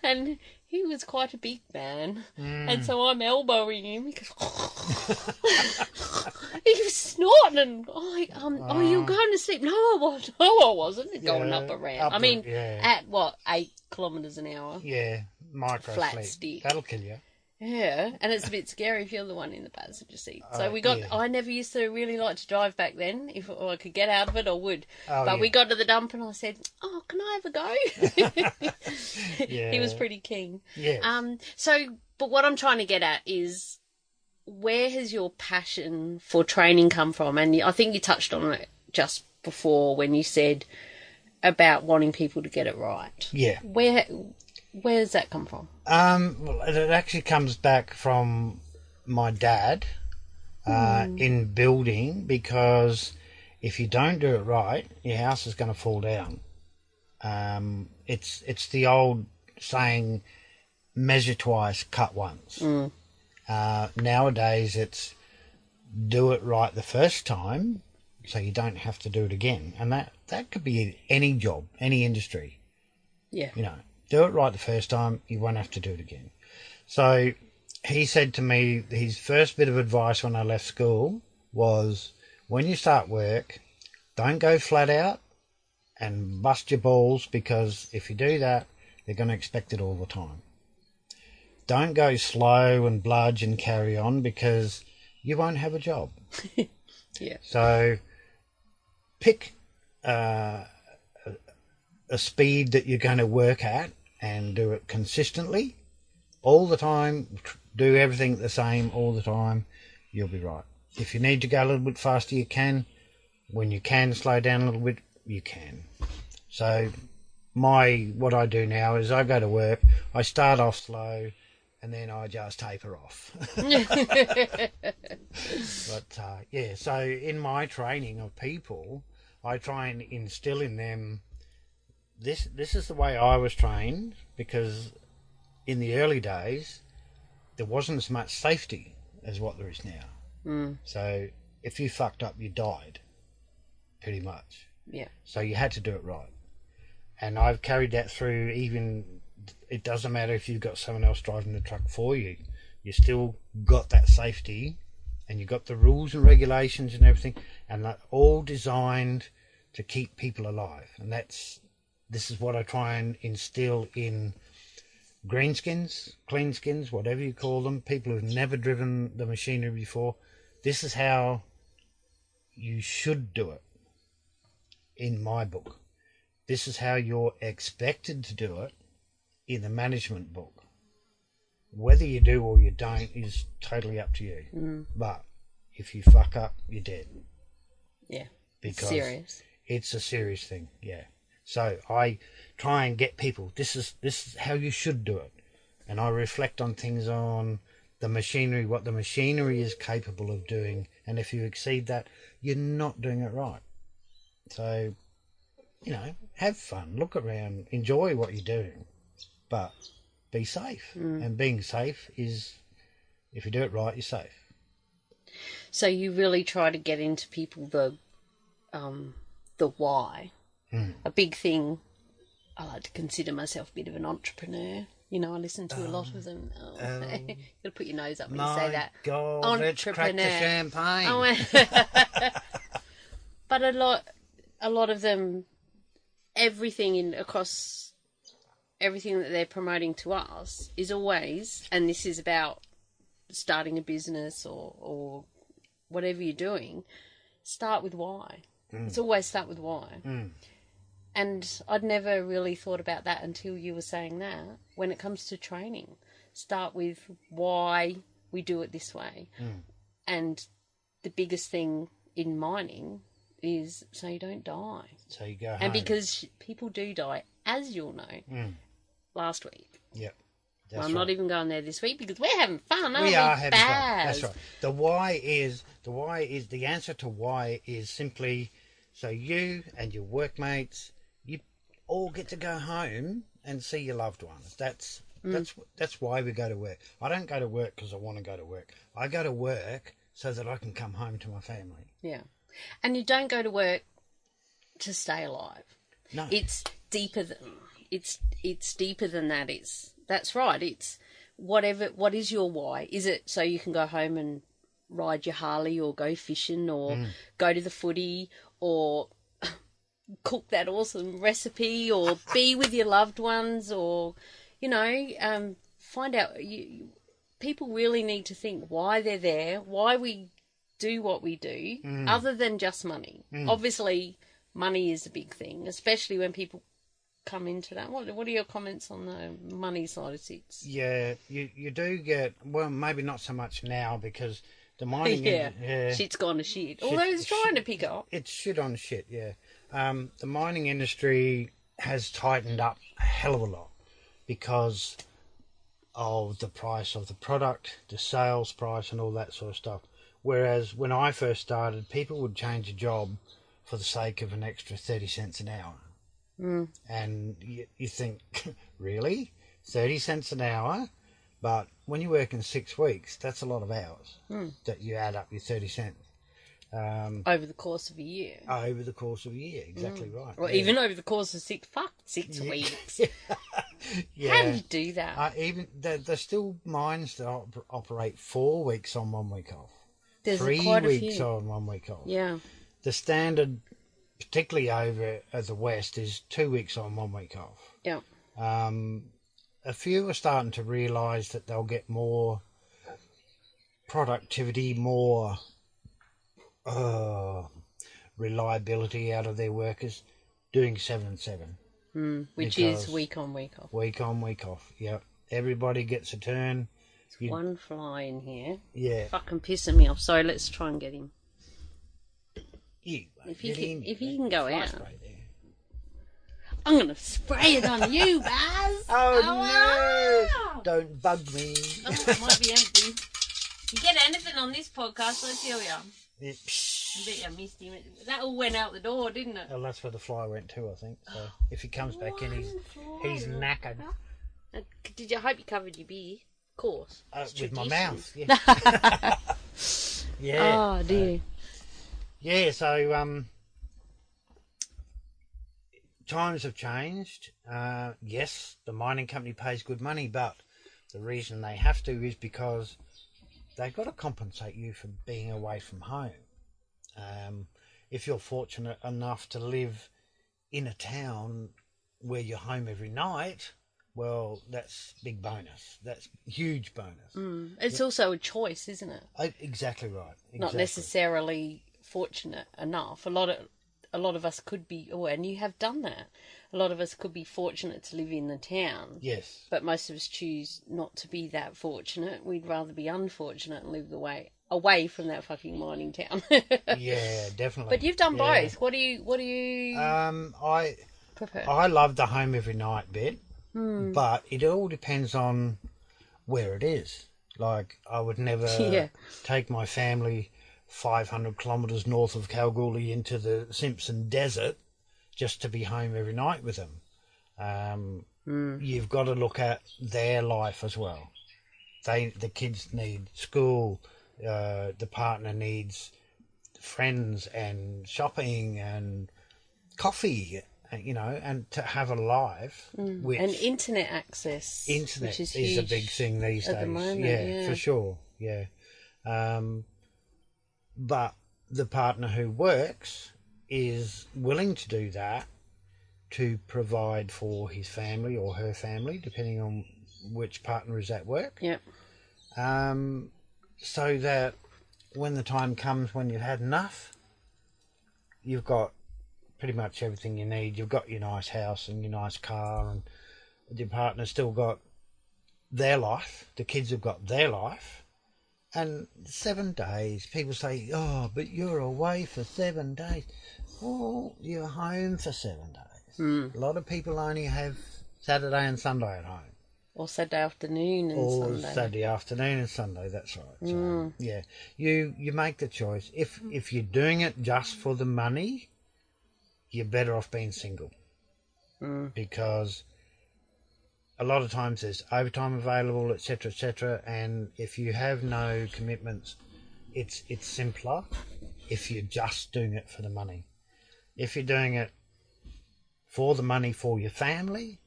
and he was quite a big man, and so I'm elbowing him because he was snorting, and you're going to sleep? No, I wasn't. Going up a ramp. At what, 8 kilometres an hour? Yeah, micro flat sleep. stick. That'll kill you. Yeah, and it's a bit scary if you're the one in the passenger seat. So I never used to really like to drive back then. If I could get out of it, I would. We got to the dump and I said, "Oh, can I have a go?" Yeah. He was pretty keen. Yeah. But what I'm trying to get at is, where has your passion for training come from? And I think you touched on it just before when you said about wanting people to get it right. Yeah. Where does that come from? Well, it actually comes back from my dad in building, because if you don't do it right, your house is going to fall down. It's the old saying, measure twice, cut once. Nowadays, it's do it right the first time so you don't have to do it again. And that could be any job, any industry. Yeah. You know. Do it right the first time, you won't have to do it again. So he said to me, his first bit of advice when I left school was, when you start work, don't go flat out and bust your balls, because if you do that, they're going to expect it all the time. Don't go slow and bludge and carry on, because you won't have a job. Yeah. So pick a speed that you're going to work at and do it consistently all the time. Do everything the same all the time. You'll be right. If you need to go a little bit faster, you can. When you can slow down a little bit, you can. So what I do now is I go to work, I start off slow, and then I just taper off. But so in my training of people, I try and instill in them, this is the way I was trained, because in the early days there wasn't as much safety as what there is now. So if you fucked up, you died, pretty much. Yeah. So you had to do it right, and I've carried that through. Even it doesn't matter if you've got someone else driving the truck for you, you still got that safety, and you got the rules and regulations and everything, and they're all designed to keep people alive. And this is what I try and instill in greenskins, cleanskins, whatever you call them, people who've never driven the machinery before. This is how you should do it in my book. This is how you're expected to do it in the management book. Whether you do or you don't is totally up to you. But if you fuck up, you're dead. Yeah. Because it's serious. It's a serious thing, yeah. So I try and get people, this is how you should do it. And I reflect on things, on the machinery, what the machinery is capable of doing. And if you exceed that, you're not doing it right. So, have fun, look around, enjoy what you're doing, but be safe. And being safe is, if you do it right, you're safe. So you really try to get into people the why. A big thing, I like to consider myself a bit of an entrepreneur. You know, I listen to a lot of them. You gotta put your nose up when you say that. God, let's crack the champagne. But a lot of them, across everything that they're promoting to us is always, and this is about starting a business or whatever you're doing, start with why. It's always start with why. And I'd never really thought about that until you were saying that. When it comes to training, start with why we do it this way. And the biggest thing in mining is so you don't die. So you go home. And because people do die, as you'll know, last week. Yep. Well, I'm not even going there this week because we're having fun, aren't we? We are having fun. Bazz? That's right. The answer to why is simply so you and your workmates, you all get to go home and see your loved ones. That's why we go to work. I don't go to work because I want to go to work. I go to work so that I can come home to my family. Yeah. And you don't go to work to stay alive. No. It's deeper than that. That's right. It's what is your why? Is it so you can go home and ride your Harley or go fishing or go to the footy or cook that awesome recipe or be with your loved ones or, find out. People really need to think why they're there, why we do what we do, other than just money. Obviously, money is a big thing, especially when people come into that. What are your comments on the money side of things? Yeah, you do get, well, maybe not so much now because the mining... Shit's gone to shit. Although it's trying to pick up. It's shit on shit, yeah. The mining industry has tightened up a hell of a lot because of the price of the product, the sales price and all that sort of stuff. Whereas when I first started, people would change a job for the sake of an extra 30 cents an hour. And you think, really? 30 cents an hour? But when you work in 6 weeks, that's a lot of hours that you add up your 30 cents. Over the course of a year. Over the course of a year, exactly right. Or even over the course of 6 weeks. Yeah. How do you do that? There's still mines that operate 4 weeks on, 1 week off. There's 3 quite a weeks few. on, 1 week off. Yeah. The standard, particularly over at the West, is 2 weeks on, 1 week off. Yeah. A few are starting to realise that they'll get more productivity, more reliability out of their workers doing 7 and 7. Which is week on, week off. Week on, week off, yep. Everybody gets a turn. One fly in here. Yeah. Fucking pissing me off. So let's try and get him. If he can go out. I'm going to spray it on you, Bazz. Oh, no. Don't bug me. Oh, it might be empty. You get anything on this podcast, let's tell you. I bet you missed him. That all went out the door, didn't it? Well, that's where the fly went too, I think. So if he comes back in, he's knackered. I hope you covered your beer? Of course. With my mouth. Yeah. Yeah. Oh, dear. Yeah, so times have changed. Yes, the mining company pays good money, but the reason they have to is because they've got to compensate you for being away from home. If you're fortunate enough to live in a town where you're home every night, well, that's big bonus. That's huge bonus. It's also a choice, isn't it? Exactly right. Exactly. Not necessarily fortunate enough. A lot of us could be, and you have done that. A lot of us could be fortunate to live in the town. Yes. But most of us choose not to be that fortunate. We'd rather be unfortunate and live away from that fucking mining town. Yeah, definitely. But you've done both. What do you I prefer? I love the home every night bit, but it all depends on where it is. Like, I would never take my family 500 kilometres north of Kalgoorlie into the Simpson Desert just to be home every night with them. You've got to look at their life as well. The kids need school, the partner needs friends and shopping and coffee you know, and to have a life. Which and internet access. Internet which is a big thing these days. at the moment, yeah, for sure. Yeah. But the partner who works is willing to do that to provide for his family or her family, depending on which partner is at work. Yep. So that when the time comes when you've had enough, you've got pretty much everything you need. You've got your nice house and your nice car, and your partner's still got their life. The kids have got their life. And 7 days, people say, oh, but you're away for 7 days. Well, you're home for 7 days. A lot of people only have Saturday and Sunday at home. Or Saturday afternoon and or Sunday. Saturday afternoon and Sunday, that's right. So, yeah, you make the choice. If you're doing it just for the money, you're better off being single. Because a lot of times there's overtime available, etc., and if you have no commitments, it's simpler if you're just doing it for the money. If you're doing it for the money for your family,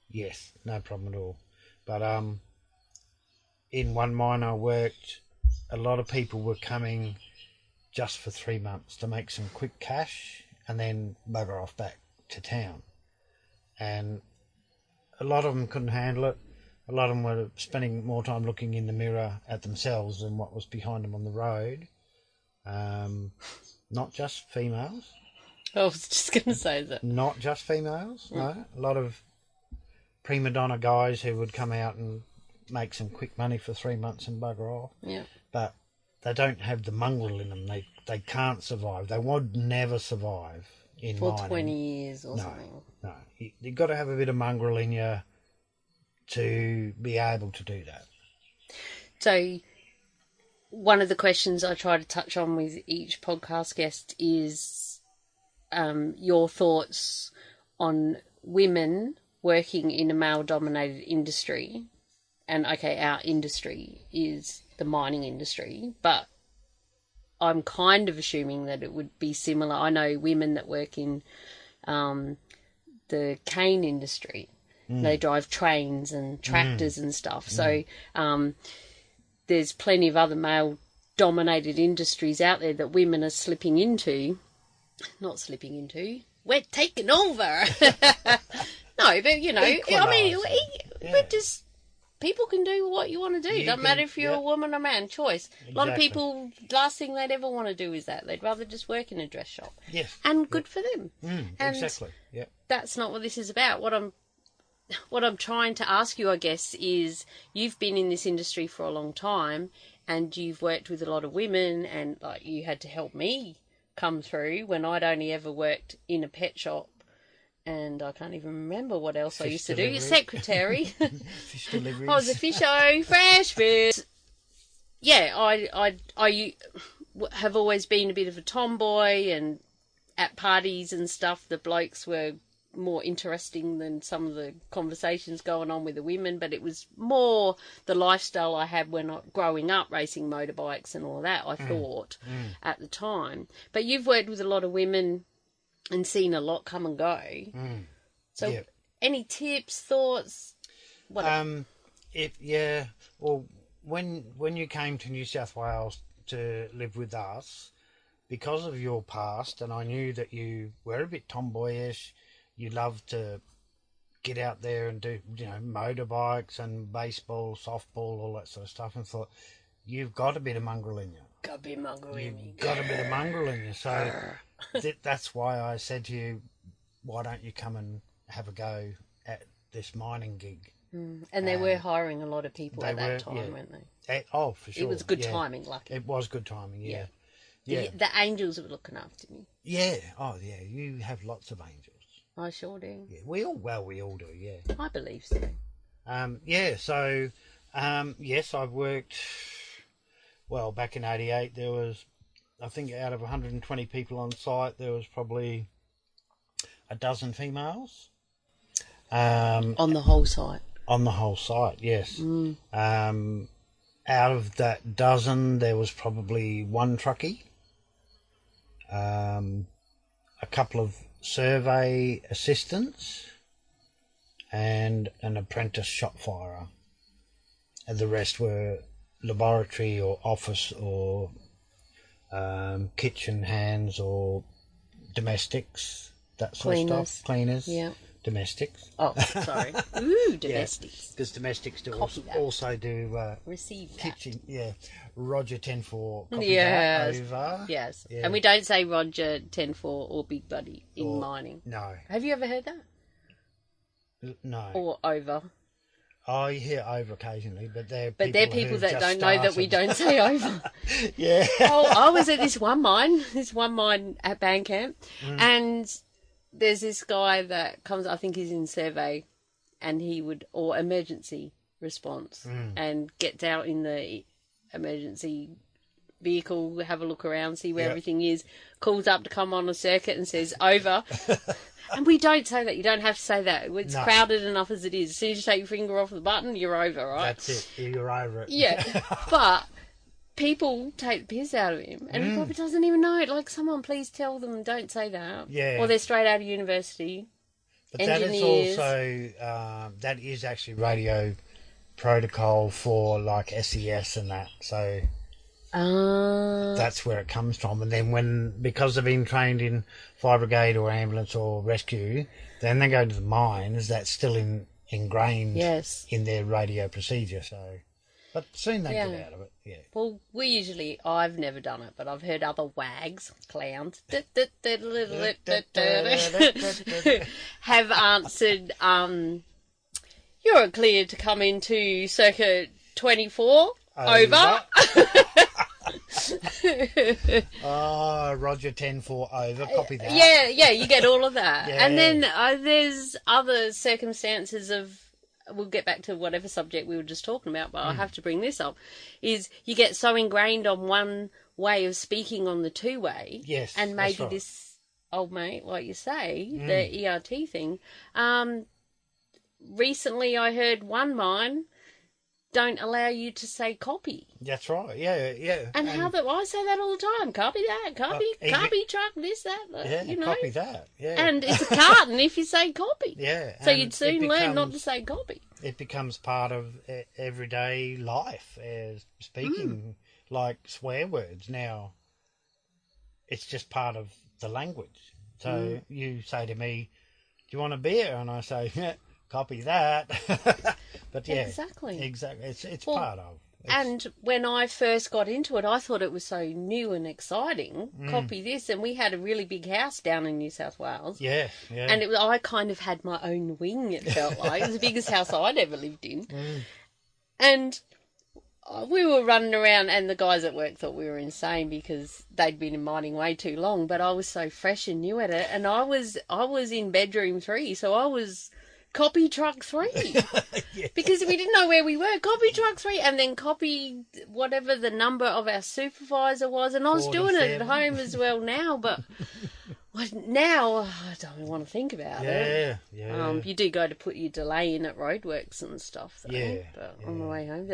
yes, no problem at all. But in one mine I worked, a lot of people were coming just for 3 months to make some quick cash and then bugger off back to town. And a lot of them couldn't handle it. A lot of them were spending more time looking in the mirror at themselves than what was behind them on the road. Not just females. I was just going to say that. Not just females, no. A lot of prima donna guys who would come out and make some quick money for 3 months and bugger off. Yeah. But they don't have the mongrel in them. They can't survive. They would never survive in for mining. 20 years or something. No. You've got to have a bit of mongrel in you to be able to do that. So one of the questions I try to touch on with each podcast guest is your thoughts on women working in a male-dominated industry. And, okay, our industry is the mining industry, but I'm kind of assuming that it would be similar. I know women that work in the cane industry. They drive trains and tractors and stuff. So there's plenty of other male-dominated industries out there that women are slipping into. Not slipping into. We're taking over. No, but, you know, I mean, we're just... People can do what you want to do. Doesn't matter if you're a woman or man. Choice. Exactly. A lot of people, last thing they'd ever want to do is that. They'd rather just work in a dress shop. Yes. And good for them. And exactly. Yeah. That's not what this is about. What I'm trying to ask you, I guess, is you've been in this industry for a long time and you've worked with a lot of women, and like you had to help me come through when I'd only ever worked in a pet shop. And I can't even remember what else I used to do. Your secretary. Fish deliveries. I was a fisho, fresh fish. Yeah, I have always been a bit of a tomboy, and at parties and stuff, the blokes were more interesting than some of the conversations going on with the women. But it was more the lifestyle I had when growing up, racing motorbikes and all that, I thought, at the time. But you've worked with a lot of women and seen a lot come and go. So, any tips, thoughts? Whatever. Well, when you came to New South Wales to live with us, because of your past, and I knew that you were a bit tomboyish, you loved to get out there and do, you know, motorbikes and baseball, softball, all that sort of stuff, and thought, you've got a bit of mongrel in you. Got a bit of mongrel in me. You've got a bit of mongrel in you. So that's why I said to you, why don't you come and have a go at this mining gig? And they were hiring a lot of people at that time, weren't they? Oh, for sure. It was good timing, lucky. It was good timing, yeah. The angels were looking after me. Yeah. Oh, yeah. You have lots of angels. I sure do. Yeah. We all do, yeah. I believe so. Yes, I've worked... Well, back in 88, there was, I think out of 120 people on site, there was probably a dozen females. On the whole site? On the whole site, yes. Out of that dozen, there was probably one truckie, a couple of survey assistants and an apprentice shop firer. And the rest were laboratory or office or kitchen hands or domestics, that sort of stuff. Cleaners. Yeah. Domestics. Oh, sorry. Ooh, domestics. Because domestics also do receive kitchen. That. Yeah. Roger 10-4. Copy that over. Yes. Yeah. And we don't say Roger 10-4 or Big Buddy in mining. No. Have you ever heard that? No. Or over. I hear over occasionally, but they're people that don't know that we don't say over. Yeah. Oh, I was at this one mine at Bandcamp, and there's this guy that comes, I think he's in survey, and or emergency response, and gets out in the emergency vehicle, have a look around, see where everything is, calls up to come on a circuit and says, over. And we don't say that. You don't have to say that. It's crowded enough as it is. As soon as you take your finger off the button, you're over, right? That's it. You're over it. Yeah. But people take the piss out of him, and he probably doesn't even know it. Like, someone please tell them, don't say that. Yeah. Or they're straight out of university. But engineers. That is also, that is actually radio protocol for, like, SES and that. So that's where it comes from. And then because they've been trained in fire brigade or ambulance or rescue, then they go to the mines, that's still ingrained in their radio procedure. So, but soon they get out of it. Yeah. Well, I've never done it, but I've heard other wags, clowns, have answered, you're clear to come into circuit 24, over. Roger 10-4 over, copy that. Yeah, you get all of that. Yeah. And then there's other circumstances of, we'll get back to whatever subject we were just talking about, but I have to bring this up, is you get so ingrained on one way of speaking on the two-way. Yes, and maybe this, old mate, like you say, the ERT thing. Recently I heard one mine don't allow you to say copy. That's right, yeah. And how I say that all the time. Copy that, copy truck, this, that, you know. Copy that, yeah. And it's a carton if you say copy. Yeah. So you'd soon learn not to say copy. It becomes part of everyday life, speaking like swear words now. It's just part of the language. So you say to me, do you want a beer? And I say, yeah, copy that. But yeah, exactly. It's part of. And when I first got into it, I thought it was so new and exciting. Copy this, and we had a really big house down in New South Wales. Yeah. And I kind of had my own wing. It felt like it was the biggest house I'd ever lived in. And we were running around, and the guys at work thought we were insane because they'd been in mining way too long. But I was so fresh and new at it, and I was in bedroom 3, so I was copy truck 3 because we didn't know where we were. Copy truck 3, and then copy whatever the number of our supervisor was, and I was 47. Doing it at home as well now, but now I don't want to think about it. Yeah. You do go to put your delay in at roadworks and stuff, though, but on the way home.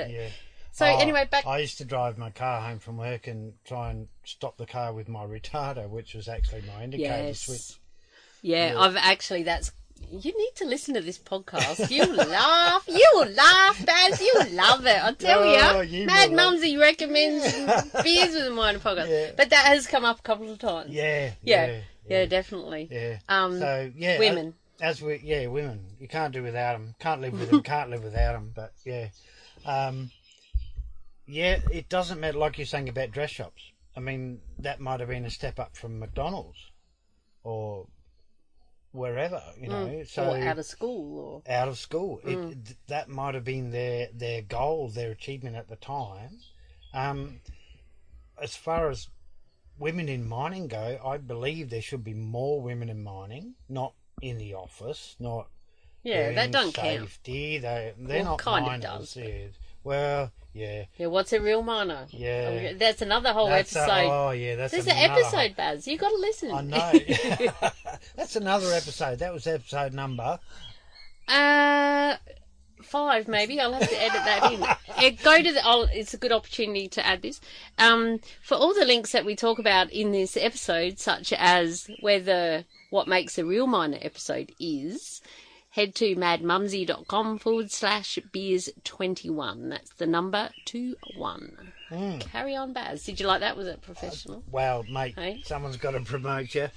So anyway, back. I used to drive my car home from work and try and stop the car with my retarder, which was actually my indicator switch. Yeah, I've actually you need to listen to this podcast. You'll laugh, Baz. You'll love it. I tell you. Mad Mumzie recommends Beers with a Miner podcast. Yeah. But that has come up a couple of times. Yeah, definitely. Yeah. Women. Women. You can't do without them. Can't live with them. Can't live without them. But it doesn't matter. Like you're saying about dress shops. I mean, that might have been a step up from McDonald's, or wherever, you know. So or out of school. That might have been their goal, their achievement at the time. As far as women in mining go, I believe there should be more women in mining, not in the office, not that doesn't safety. They're not kind miners. Of does. Yeah. Well, yeah. Yeah, what's a real miner? Yeah. That's another whole episode. There's an episode, Baz. You've got to listen. I know. That's another episode. That was episode number... 5 maybe. I'll have to edit that in. It's a good opportunity to add this. For all the links that we talk about in this episode, such as what makes a real miner episode is, head to madmumzie.com/beers21. That's the number 21. Carry on, Baz. Did you like that? Was it professional? Well, mate, hey? Someone's got to promote you.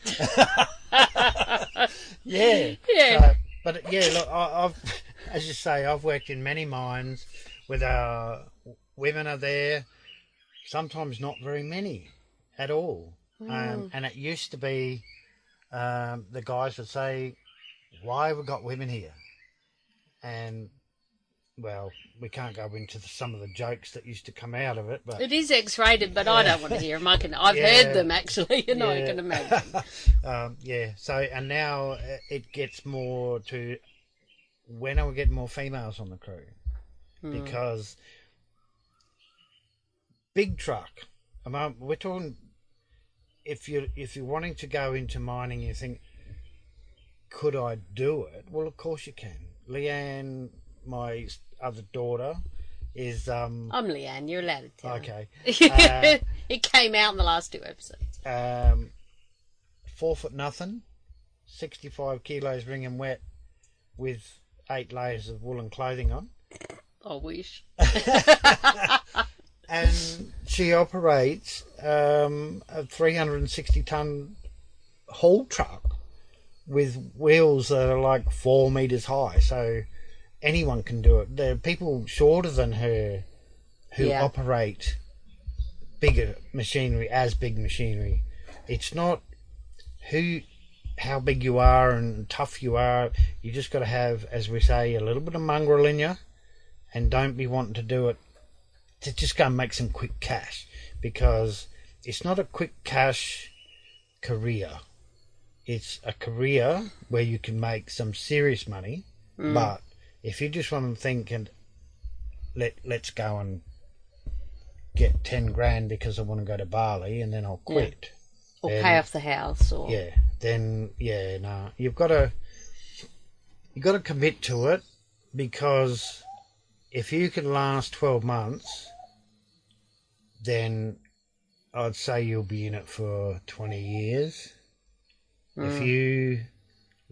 Yeah. Yeah. But look, I've, as you say, I've worked in many mines with women are there, sometimes not very many at all. And it used to be the guys would say, why have we got women here? And, well, we can't go into some of the jokes that used to come out of it. But it is X-rated, but I don't want to hear them. I've heard them, actually, and I can imagine. So, and now it gets more to, when are we getting more females on the crew? Because big truck, we're talking, if you're wanting to go into mining, you think, could I do it? Well, of course you can. Leanne, my other daughter, is... I'm Leanne, you're allowed to tell. Okay. It came out in the last 2 episodes. 4 foot nothing, 65 kilos wringing wet with 8 layers of woolen clothing on. I wish. And she operates a 360-ton haul truck with wheels that are like 4 meters high, so anyone can do it. There are people shorter than her who operate bigger machinery as big machinery. It's not how big you are and tough you are. You just got to have, as we say, a little bit of mongrel in you, and don't be wanting to do it to just go and make some quick cash, because it's not a quick cash career. It's a career where you can make some serious money, but if you just want to think and let's go and get 10 grand because I want to go to Bali and then I'll quit. Or pay off the house, or... You've got to commit to it, because if you can last 12 months, then I'd say you'll be in it for 20 years. If you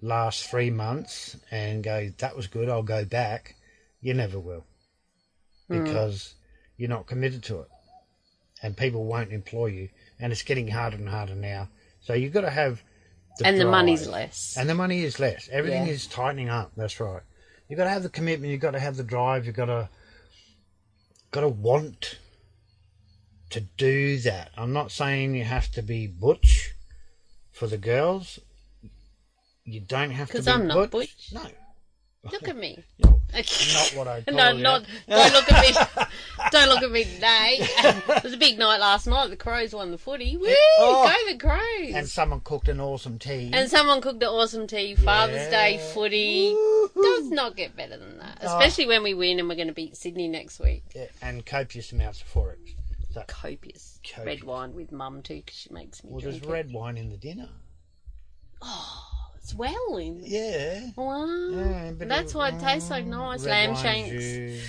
last 3 months and go, that was good, I'll go back, you never will, because you're not committed to it, and people won't employ you, and it's getting harder and harder now. So you've got to have the drive. The money's less. And the money is less. Everything is tightening up. That's right. You've got to have the commitment. You've got to have the drive. You've got to want to do that. I'm not saying you have to be butch for the girls. You don't have to be butch. Because I'm not butch. No. Look at me. Not what I call you. Don't look at me. Don't look at me today. It was a big night last night. The Crows won the footy. Woo! Go the Crows! And someone cooked an awesome tea. Father's Day footy. Does not get better than that. Especially when we win and we're going to beat Sydney next week. Yeah, and copious amounts of forex. So, copious. Red wine with Mum too, because she makes me drink there's red wine in the dinner. Oh, it's well in. Yeah. Wow. Yeah, that's why it tastes so nice. Lamb shanks.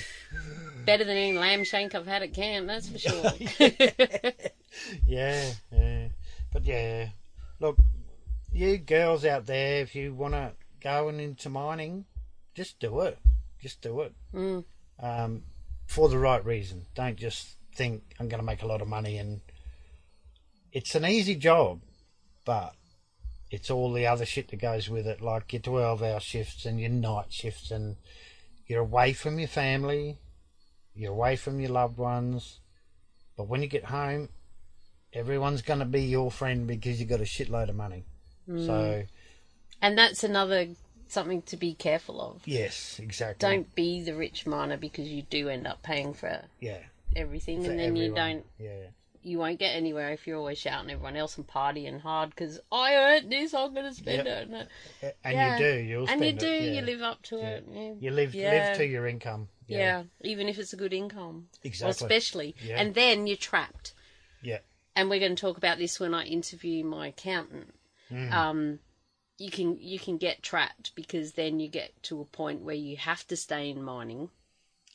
Better than any lamb shank I've had at camp, that's for sure. Yeah. But yeah, look, you girls out there, if you want to go into mining, just do it. For the right reason. Don't just think I'm going to make a lot of money. And it's an easy job, but it's all the other shit that goes with it, like your 12-hour shifts and your night shifts, and you're away from your family, you're away from your loved ones, but when you get home, everyone's going to be your friend because you've got a shitload of money. So, and that's another something to be careful of. Yes, exactly. Don't be the rich miner, because you do end up paying for everything, and then everyone. You won't get anywhere if you're always shouting at everyone else and partying hard because I earned this, I'm going to spend it. And you do, you'll spend it. And you do, you live up to it. Yeah. You live to your income. Yeah, even if it's a good income. Exactly. Well, especially. Yeah. And then you're trapped. Yeah. And we're going to talk about this when I interview my accountant. you can get trapped, because then you get to a point where you have to stay in mining.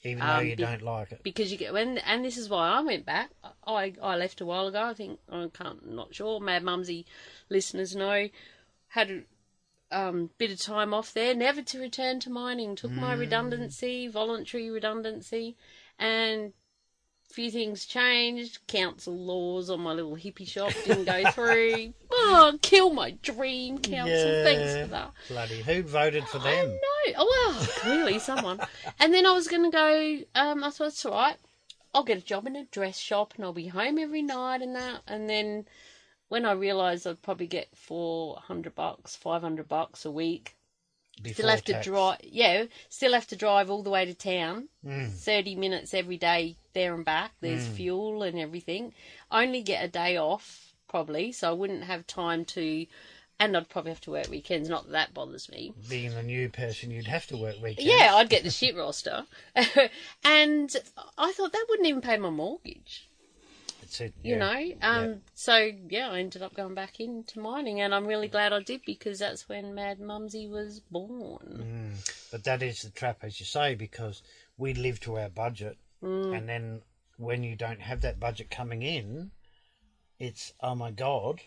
Even though you don't like it. Because you get, and this is why I went back. I left a while ago. I think, not sure. Mad Mumzie listeners know. Had a bit of time off there, never to return to mining. Took my redundancy, voluntary redundancy, and a few things changed. Council laws on my little hippie shop didn't go through. Oh, kill my dream, council. Yeah, thanks for that. Bloody, who voted for them? I know. Oh, well, clearly someone. And then I was going to go, I thought, it's all right. I'll get a job in a dress shop and I'll be home every night and that. And then when I realised I'd probably get $400, $500 a week, still have to drive all the way to town, 30 minutes every day there and back. There's fuel and everything. Only get a day off, probably, so I wouldn't have time to, and I'd probably have to work weekends. Not that bothers me. Being a new person, you'd have to work weekends. Yeah, I'd get the shit roster. And I thought that wouldn't even pay my mortgage. That's it, you know. So, yeah, I ended up going back into mining, and I'm really glad I did, because that's when Mad Mumzie was born. But that is the trap, as you say, because we live to our budget, and then when you don't have that budget coming in, it's, oh my God,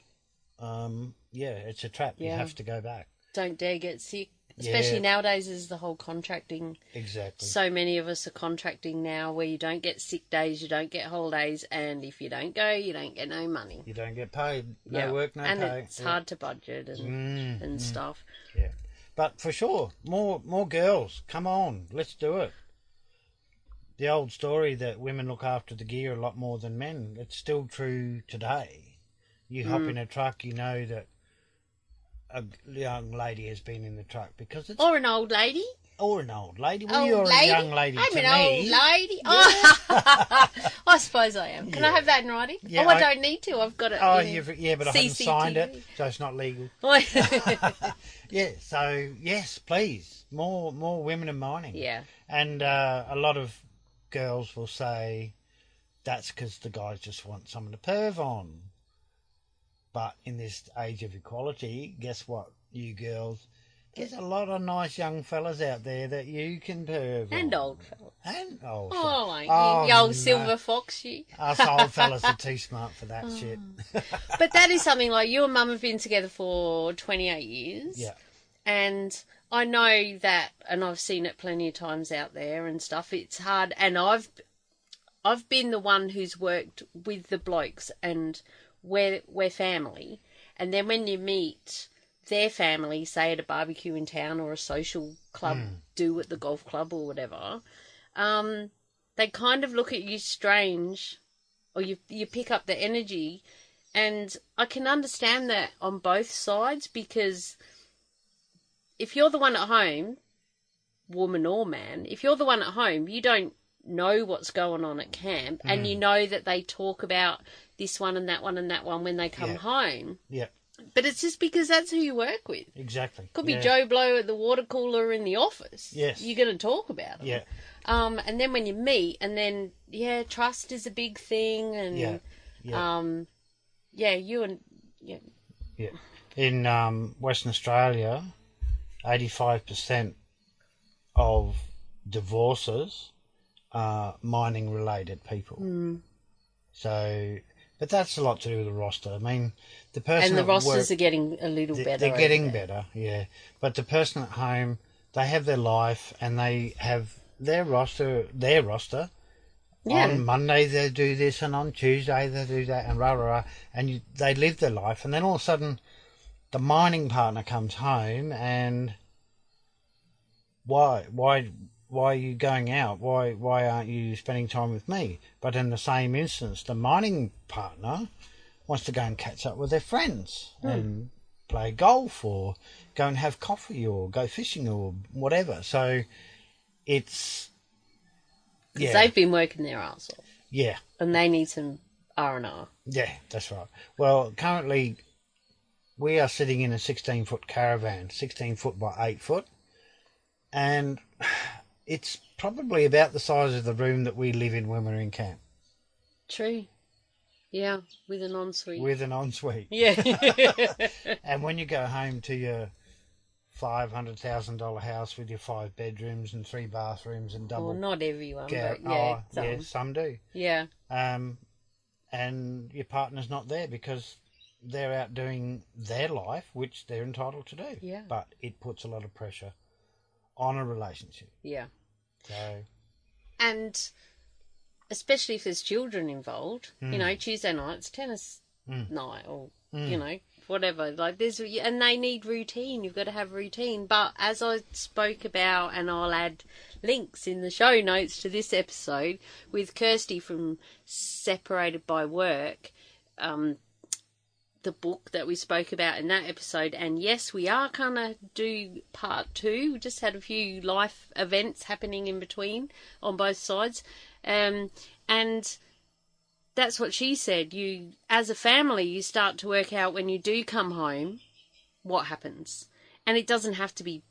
it's a trap. You have to go back. Don't dare get sick. Especially nowadays is the whole contracting. Exactly. So many of us are contracting now, where you don't get sick days, you don't get holidays, and if you don't go, you don't get no money. You don't get paid. No work, no pay. And it's hard to budget and stuff. Yeah. But for sure, more girls. Come on, let's do it. The old story that women look after the gear a lot more than men, it's still true today. You hop in a truck, you know that a young lady has been in the truck, because it's... Or an old lady. Well, you're a young lady to me. I'm an old lady. Yeah. Oh, I suppose I am. Can I have that in writing? Yeah, I don't need to. I've got it. But I haven't signed it, so it's not legal. Yeah, so, yes, please. More women in mining. Yeah. And a lot of girls will say that's because the guys just want someone to perv on. But in this age of equality, guess what, you girls? There's a lot of nice young fellas out there that you can perv on. And old fellas. And old fellas. Oh, like you old silver fox, you. Us old fellas are too smart for that shit. But that is something, like, you and Mum have been together for 28 years. Yeah. And I know that, and I've seen it plenty of times out there and stuff, it's hard. And I've been the one who's worked with the blokes, and we're family. And then when you meet their family, say at a barbecue in town or a social club, do at the golf club or whatever, they kind of look at you strange, or you pick up the energy. And I can understand that on both sides, because if you're the one at home, woman or man, if you're the one at home, you don't know what's going on at camp, and you know that they talk about this one and that one and that one when they come home. Yeah. But it's just because that's who you work with. Exactly. Could be Joe Blow at the water cooler in the office. Yes. You're going to talk about them. Yeah. And then when you meet, and then, trust is a big thing. And, In Western Australia, 85% of divorces are mining-related people. So... But that's a lot to do with the roster. I mean, the person... And the rosters are getting a little better. They're getting better, yeah. But the person at home, they have their life, and they have their roster. Yeah. On Monday they do this, and on Tuesday they do that, and rah, rah, rah. And they live their life. And then all of a sudden, the mining partner comes home, and why are you going out? Why aren't you spending time with me? But in the same instance, the mining partner wants to go and catch up with their friends and play golf, or go and have coffee, or go fishing, or whatever. So it's... Because they've been working their arse off. Yeah. And they need some R&R. Yeah, that's right. Well, currently we are sitting in a 16-foot caravan, 16 foot by 8 foot. And... it's probably about the size of the room that we live in when we're in camp. True. Yeah, with an ensuite. With an ensuite. Yeah. And when you go home to $500,000 house with your 5 bedrooms and 3 bathrooms and double. Well, not everyone, but yeah, some do. Yeah. And your partner's not there because they're out doing their life, which they're entitled to do. Yeah. But it puts a lot of pressure on a relationship. Yeah. So. And especially if there's children involved, you know, Tuesday night's tennis night or, you know, whatever. Like and they need routine. You've got to have routine. But as I spoke about, and I'll add links in the show notes to this episode with Kirsty from Separated by Work, the book that we spoke about in that episode. And yes, we are going to do part 2. We just had a few life events happening in between on both sides. And that's what she said. You, as a family, you start to work out when you do come home what happens. And it doesn't have to be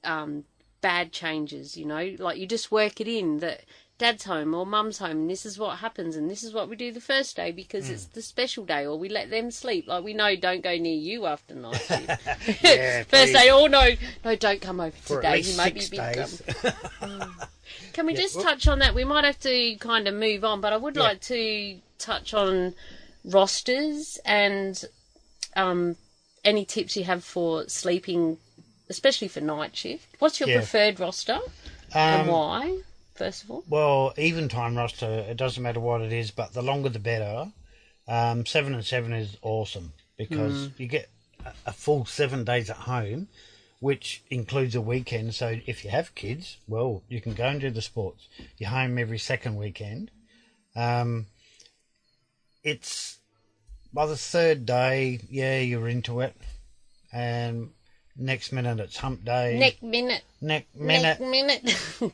bad changes, you know. Like, you just work it in that Dad's home or Mum's home, and this is what happens, and this is what we do the first day because it's the special day, or we let them sleep. Like, we know don't go near you after night shift. Yeah, first day, oh no, don't come over for today. At least You may be 6 big days. Can we just touch on that? We might have to kind of move on, but I would like to touch on rosters and any tips you have for sleeping, especially for night shift. What's your preferred roster and why? First of all? Well, even time roster, it doesn't matter what it is, but the longer the better. 7 and 7 is awesome because you get a full 7 days at home, which includes a weekend. So if you have kids, well, you can go and do the sports. You're home every second weekend. It's by the third day, you're into it. And next minute it's hump day. Next minute.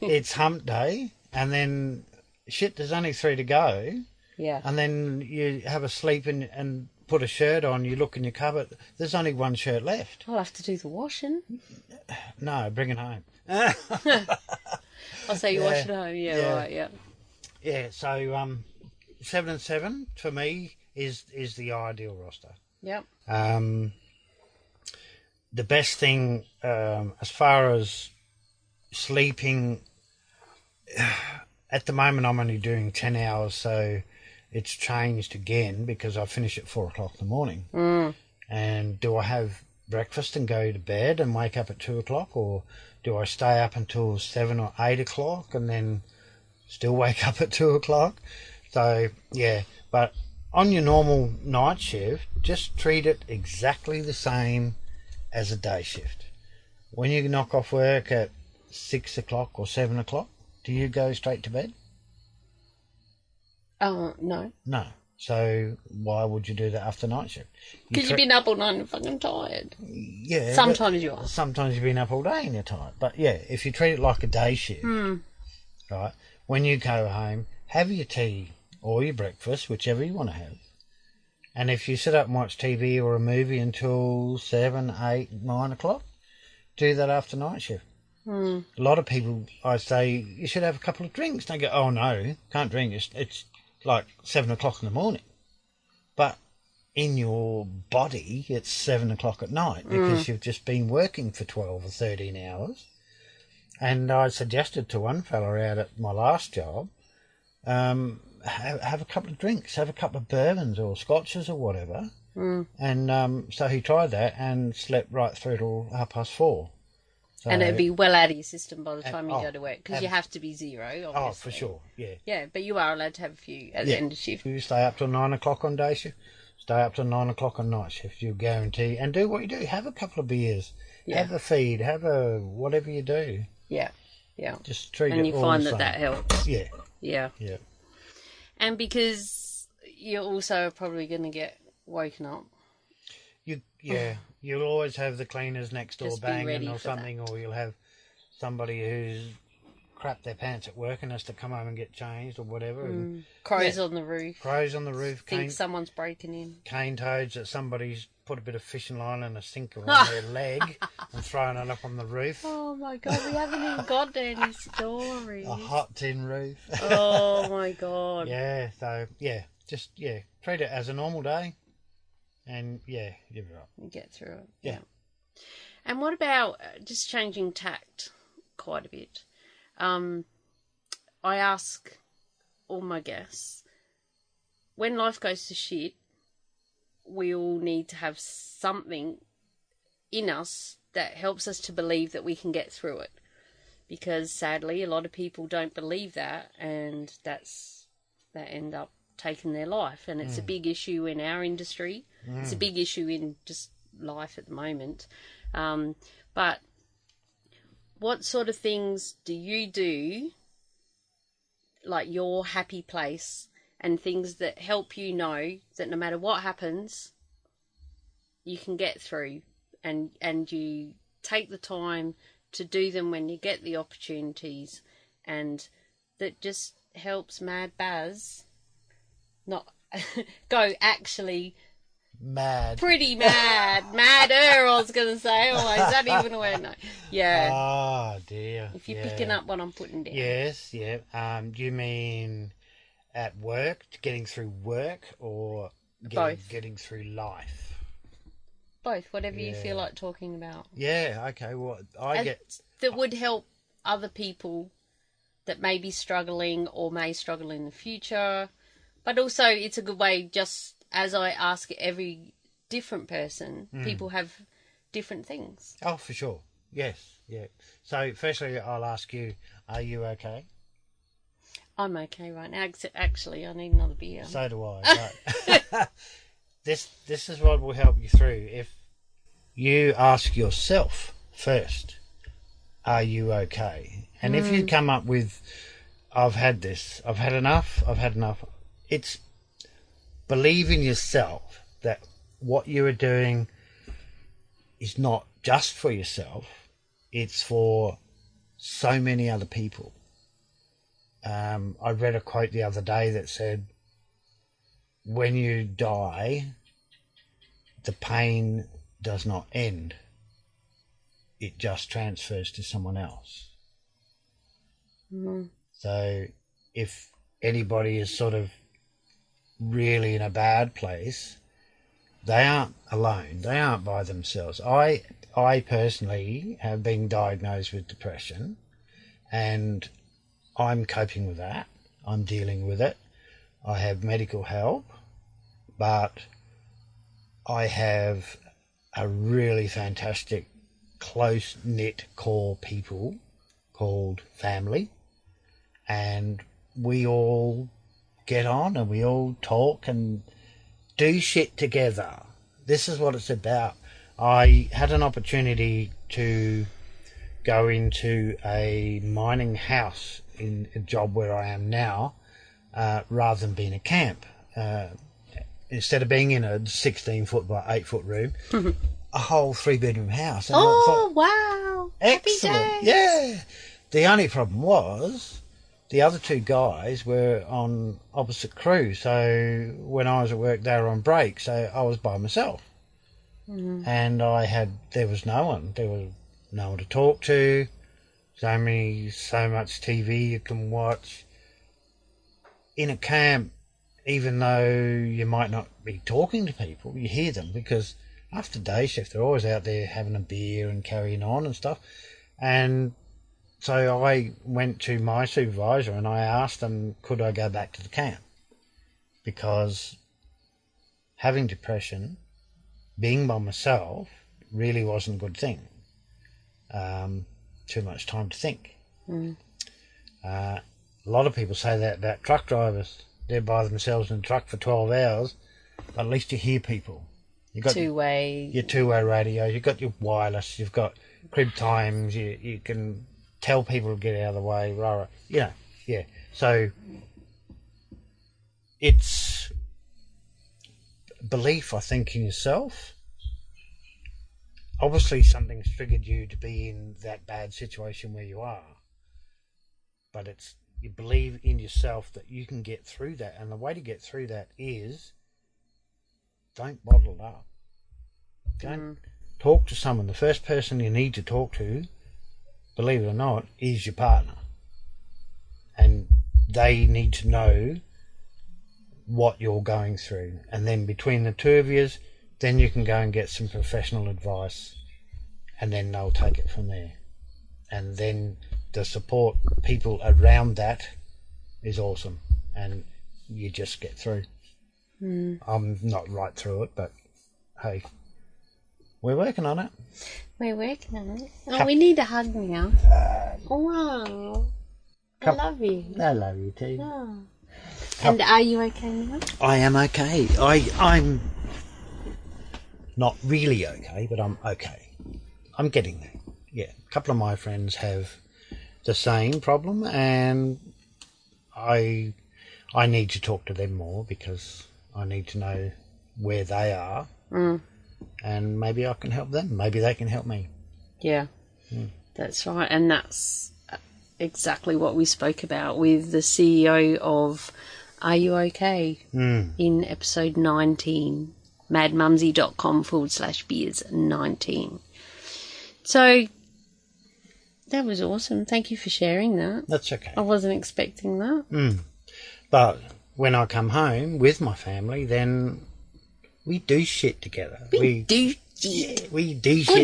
It's hump day. And then, there's only 3 to go. Yeah. And then you have a sleep and put a shirt on. You look in your cupboard. There's only 1 shirt left. I'll have to do the washing. No, bring it home. I'll say you wash it home. Yeah, right, yeah. Yeah, so 7 and 7 for me is the ideal roster. Yep. The best thing as far as sleeping, at the moment I'm only doing 10 hours, so it's changed again because I finish at 4 o'clock in the morning. And do I have breakfast and go to bed and wake up at 2 o'clock, or do I stay up until 7 or 8 o'clock and then still wake up at 2 o'clock? So, but on your normal night shift, just treat it exactly the same as a day shift. When you knock off work at 6 o'clock or 7 o'clock, do you go straight to bed? No. No. So why would you do that after night shift? Because you've been up all night and fucking tired. Yeah. Sometimes you are. Sometimes you've been up all day and you're tired. But if you treat it like a day shift, right, when you go home, have your tea or your breakfast, whichever you want to have. And if you sit up and watch TV or a movie until 7, 8, 9 o'clock, do that after night shift. A lot of people, I say, you should have a couple of drinks. They go, oh no, can't drink. It's like 7 o'clock in the morning. But in your body, it's 7 o'clock at night because you've just been working for 12 or 13 hours. And I suggested to one fella out at my last job, have a couple of drinks, have a couple of bourbons or scotches or whatever. And so he tried that and slept right through till 4:30. So, and it'd be well out of your system by the time you go to work, because you have to be 0, obviously. Oh, for sure, yeah. Yeah, but you are allowed to have a few at the end of shift. You stay up till 9 o'clock on day shift, stay up till 9 o'clock on night shift, you'll guarantee. And do what you do, have a couple of beers, have a feed, have a whatever you do. Yeah, yeah. Just treat and it you all find the same. that helps. Yeah. Yeah. Yeah. And because you're also probably going to get woken up. You'll always have the cleaners next door Just be banging ready or for something, or you'll have somebody who's crapped their pants at work and has to come home and get changed or whatever. And, Crows on the roof. Crows on the roof. Think someone's breaking in. Cane toads that somebody's put a bit of fishing line and a sinker on their leg and thrown it up on the roof. Oh my God, we haven't even got any stories. A hot tin roof. Oh my God. Yeah, so, just treat it as a normal day. And, you're right. You get through it. Yeah. And what about just changing tact quite a bit? I ask all my guests, when life goes to shit, we all need to have something in us that helps us to believe that we can get through it. Because sadly, a lot of people don't believe that, and they end up taking their life. And it's a big issue in our industry. It's a big issue in just life at the moment. But what sort of things do you do, like your happy place, and things that help you know that no matter what happens, you can get through, and you take the time to do them when you get the opportunities, and that just helps Mad Bazz not go actually mad. Pretty mad. Madder, I was going to say. Oh, is that even a word? No. Yeah. Oh, dear. If you're picking up what I'm putting down. Yes, yeah. Do you mean at work, getting through work, or getting through life? Both, whatever you feel like talking about. Yeah, okay. Well, that would help other people that may be struggling or may struggle in the future. But also, it's a good way, just as I ask every different person, people have different things. Oh, for sure. Yes, yeah. So, firstly, I'll ask you, are you okay? I'm okay right now. Actually, I need another beer. So do I. But this is what will help you through. If you ask yourself first, are you okay? And if you come up with, I've had this, I've had enough, it's believe in yourself that what you are doing is not just for yourself, it's for so many other people. I read a quote the other day that said, when you die, the pain does not end. It just transfers to someone else. So if anybody is sort of really in a bad place, they aren't alone. They aren't by themselves. I personally have been diagnosed with depression, and I'm coping with that. I'm dealing with it. I have medical help, but I have a really fantastic, close-knit core people called family, and we all get on and we all talk and do shit together. This is what it's about. I had an opportunity to go into a mining house in a job where I am now, rather than being a camp. Instead of being in a 16-foot by 8-foot room, a whole 3-bedroom house. And wow. Excellent. Happy days. Yeah. The only problem was the other two guys were on opposite crew. So when I was at work, they were on break. So I was by myself. And there was no one. There was no one to talk to. So much TV you can watch. In a camp, even though you might not be talking to people, you hear them, because after day shift, they're always out there having a beer and carrying on and stuff. And so I went to my supervisor and I asked them, could I go back to the camp? Because having depression, being by myself, really wasn't a good thing. Too much time to think. A lot of people say that about truck drivers. They're by themselves in a truck for 12 hours, but at least you hear people. You've got your two-way radio, you've got your wireless, you've got crib times, you can tell people to get out of the way, rah, rah. Yeah. So it's belief, I think, in yourself. Obviously something's triggered you to be in that bad situation where you are, but it's you believe in yourself that you can get through that, and the way to get through that is don't bottle it up. Don't talk to someone. The first person you need to talk to, believe it or not, is your partner, and they need to know what you're going through, and then between the two of you, then you can go and get some professional advice and then they'll take it from there. And then the support people around that is awesome, and you just get through. I'm not right through it, but hey, we're working on it. We're working on it. Oh, we need a hug now. Wow. I love you. I love you too. Oh. And are you okay now? I am okay. I'm not really okay, but I'm okay. I'm getting there. Yeah, a couple of my friends have the same problem, and I need to talk to them more because I need to know where they are, and maybe I can help them. Maybe they can help me. Yeah, that's right. And that's exactly what we spoke about with the CEO of Are You OK? In episode 19, madmumzie.com/beers19. So that was awesome. Thank you for sharing that. That's okay. I wasn't expecting that. But when I come home with my family, then we do shit together. We do shit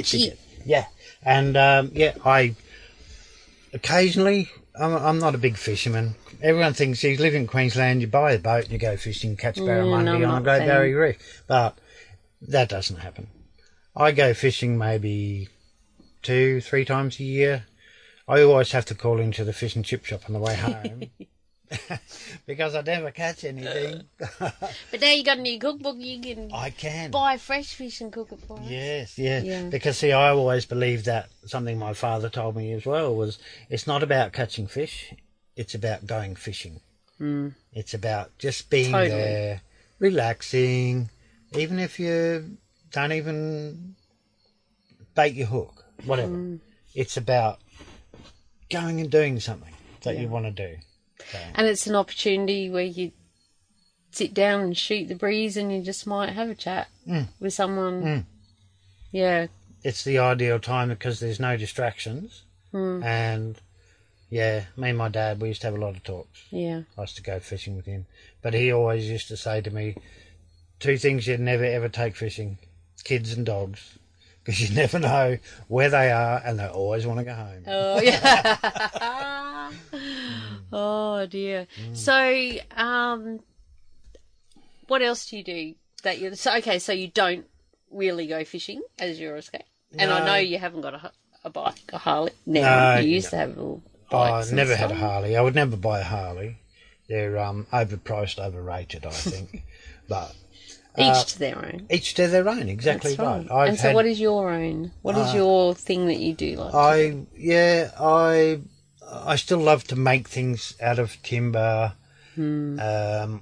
together. Yeah. And, I occasionally, I'm not a big fisherman. Everyone thinks you live in Queensland, you buy a boat, you go fishing, catch barramundi on a Great Barrier Reef. But that doesn't happen. I go fishing maybe 2-3 times a year. I always have to call into the fish and chip shop on the way home because I never catch anything. But now you got a new cookbook, you can buy fresh fish and cook it for us. Yes, yeah. Because, see, I always believed that something my father told me as well was it's not about catching fish, it's about going fishing. It's about just being there, relaxing, even if you don't even bait your hook, whatever. It's about going and doing something that you want to do. So. And it's an opportunity where you sit down and shoot the breeze and you just might have a chat with someone. Yeah. It's the ideal time because there's no distractions. And, yeah, me and my dad, we used to have a lot of talks. Yeah. I used to go fishing with him. But he always used to say to me, 2 things you'd never, ever take fishing, kids and dogs. Because you never know where they are and they always want to go home. Oh, yeah. Oh, dear. So, what else do you do? So you don't really go fishing as your escape? No. And I know you haven't got a bike, a Harley. No, you used to have little bikes. I never had a Harley. I would never buy a Harley. They're overpriced, overrated, I think. But... each to their own. Each to their own, exactly. That's right. And so what is your own? What is your thing that you do like? I still love to make things out of timber, whether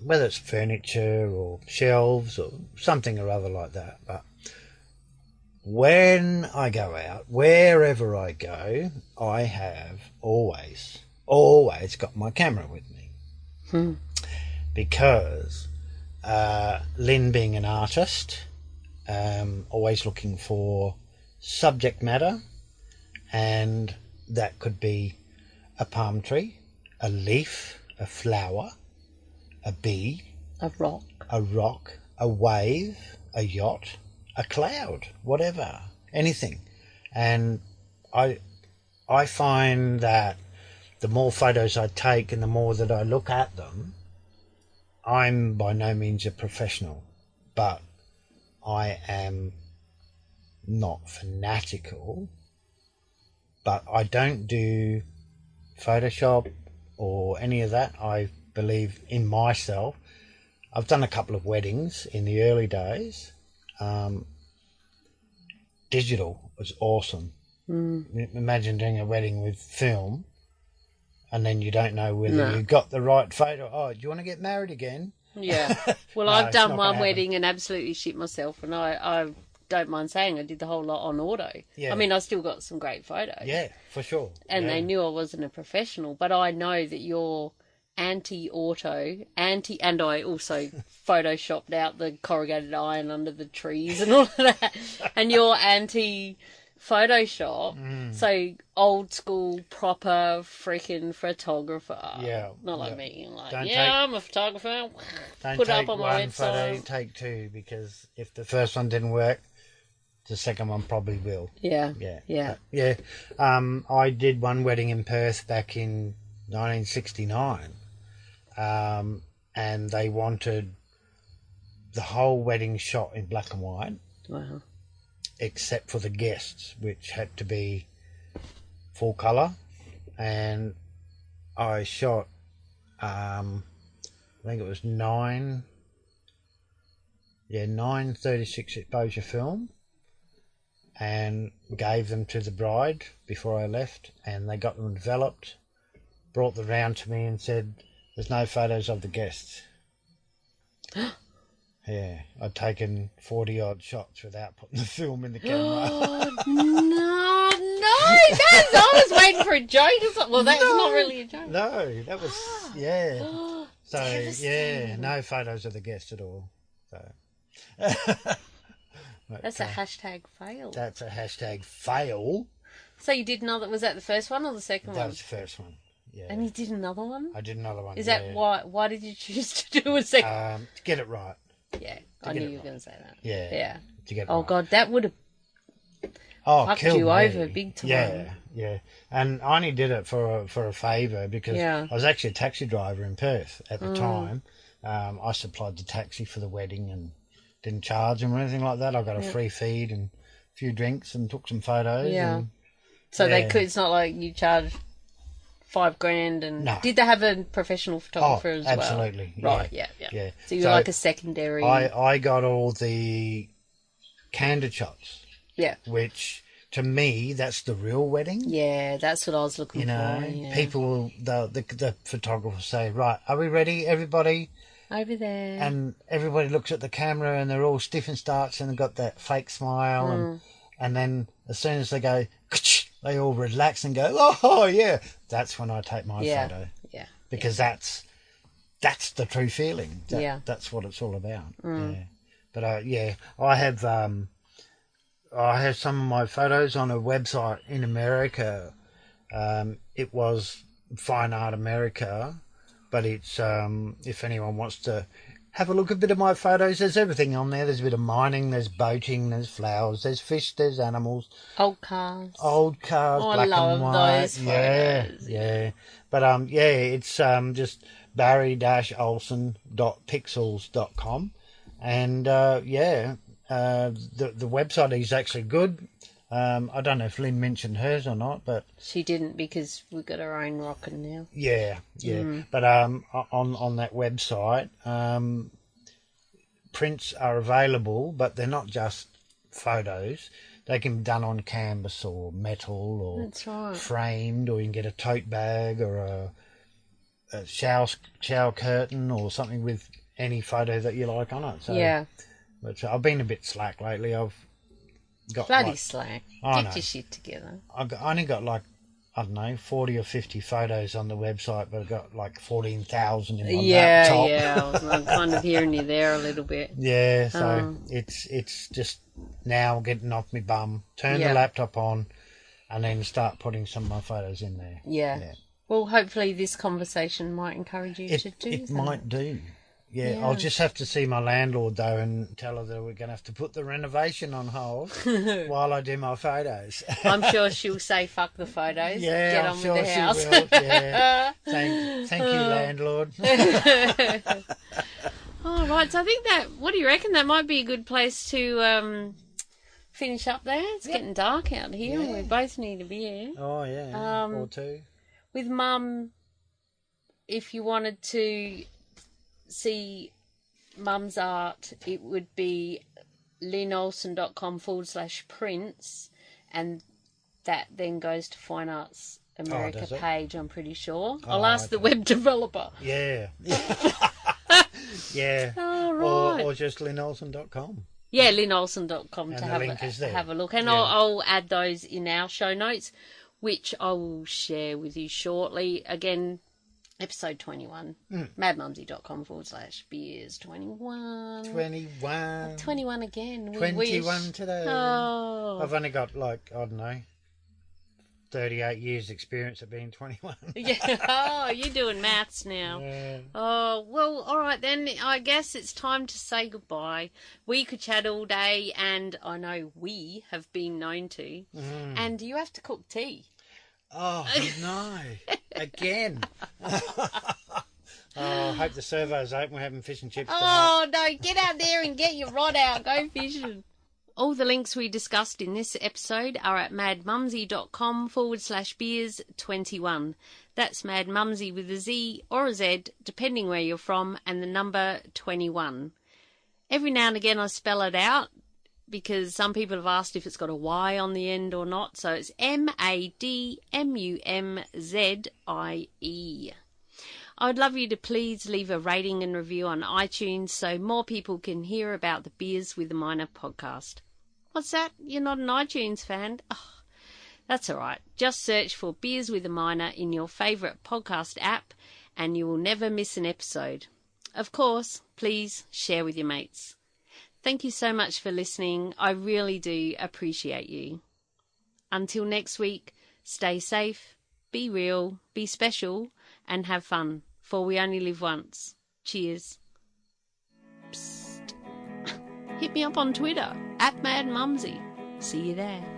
it's furniture or shelves or something or other like that. But when I go out, wherever I go, I have always got my camera with me. Because... Lynn being an artist, always looking for subject matter, and that could be a palm tree, a leaf, a flower, a bee, a rock, a wave, a yacht, a cloud, whatever, anything. And I find that the more photos I take and the more that I look at them, I'm by no means a professional, but I am not fanatical, but I don't do Photoshop or any of that. I believe in myself. I've done a couple of weddings in the early days. Digital was awesome. Imagine doing a wedding with film. And then you don't know whether you got the right photo. Oh, do you want to get married again? Yeah. Well, I've done one wedding and absolutely shit myself. And I don't mind saying I did the whole lot on auto. Yeah. I mean, I still got some great photos. Yeah, for sure. And they knew I wasn't a professional. But I know that you're anti-auto, and I also photoshopped out the corrugated iron under the trees and all of that. And you're Photoshop, so old school, proper freaking photographer. Yeah, not like me. Like, I'm a photographer. Don't put it up on my website. Photo, take 2, because if the first one didn't work, the second one probably will. Yeah. I did one wedding in Perth back in 1969, and they wanted the whole wedding shot in black and white. Wow. Except for the guests, which had to be full colour. And I shot, I think it was 9 36 exposure film, and gave them to the bride before I left, and they got them developed, brought them round to me and said, there's no photos of the guests. Yeah, I'd taken 40-odd shots without putting the film in the camera. Oh, no, I was waiting for a joke or something. Well, that's not really a joke. No, that was, So, no photos of the guests at all. So. That's a hashtag fail. That's a hashtag fail. So you did another, was that the first one or the second one? That was the first one, yeah. And you did another one? I did another one, Is that why did you choose to do a second? To get it right. Yeah, I knew you were going to say that. Yeah. To get it right. God, that would have fucked killed you me. over big time. Yeah. And I only did it for a favour because I was actually a taxi driver in Perth at the time. I supplied the taxi for the wedding and didn't charge them or anything like that. I got a free feed and a few drinks and took some photos. Yeah. So they could. It's not like you charged $5,000 and did they have a professional photographer as well? Absolutely. Right. Yeah. So you're like a secondary. I got all the candid shots. Yeah. Which to me that's the real wedding. Yeah, that's what I was looking for. Yeah. People, the photographer will say, right, are we ready, everybody? Over there. And everybody looks at the camera and they're all stiff and starch and they've got that fake smile and then as soon as they go, they all relax and go, oh yeah, that's when I take my photo. Yeah. Because that's the true feeling. That's what it's all about. Yeah. But I have some of my photos on a website in America. It was Fine Art America, but it's if anyone wants to have a look at a bit of my photos, there's everything on there. There's a bit of mining, there's boating, there's flowers, there's fish, there's animals. Old cars, black and white. Those photos. Yeah. But it's just barry-olsen.pixels.com. And the website is actually good. I don't know if Lynn mentioned hers or not, but she didn't because we've got our own rockin' now. Yeah. But on that website, prints are available, but they're not just photos. They can be done on canvas or metal or framed, or you can get a tote bag or a shower curtain or something with any photo that you like on it. So, but I've been a bit slack lately. I've got bloody slack. Get your shit together. I only got 40 or 50 photos on the website, but I've got 14,000 in my laptop. Yeah. I'm kind of hearing you there a little bit. Yeah, so it's just now getting off my bum, turn the laptop on, and then start putting some of my photos in there. Yeah. Well, hopefully this conversation might encourage you to do that. It might do. Yeah, I'll just have to see my landlord, though, and tell her that we're going to have to put the renovation on hold while I do my photos. I'm sure she'll say, fuck the photos. Yeah, get I'm on sure with the house. She will. Yeah. Thank you, landlord. All right, so I think what do you reckon? That might be a good place to finish up there. It's getting dark out here and we both need a beer. Oh, yeah, or two. With Mum, if you wanted to see Mum's art, it would be linolsen.com/prints, and that then goes to Fine Arts America page, I'm pretty sure. I'll ask the web developer. Yeah. Yeah. Oh, right. Or just linolsen.com. Yeah, linolsen.com to have a look. And I'll add those in our show notes, which I will share with you shortly. Again, episode 21, madmumzie.com/beers21. 21 again. 21 today. Oh. I've only got I don't know, 38 years experience at being 21. Yeah. Oh, you're doing maths now. Yeah. Oh, well, all right then. I guess it's time to say goodbye. We could chat all day, and I know we have been known to. And you have to cook tea. Oh, no. Again. I hope the servo's open. We're having fish and chips tonight. Oh, no. Get out there and get your rod out. Go fishing. All the links we discussed in this episode are at madmumzie.com/beers21. That's Mad Mumzie with a Z or a Z, depending where you're from, and the number 21. Every now and again I spell it out because some people have asked if it's got a Y on the end or not, so it's MADMUMZIE. I would love you to please leave a rating and review on iTunes so more people can hear about the Beers with a Minor podcast. What's that? You're not an iTunes fan? Oh, that's all right. Just search for Beers with a Minor in your favourite podcast app and you will never miss an episode. Of course, please share with your mates. Thank you so much for listening. I really do appreciate you. Until next week, stay safe, be real, be special, and have fun, for we only live once. Cheers. Psst. Hit me up on Twitter, @MadMumzie. See you there.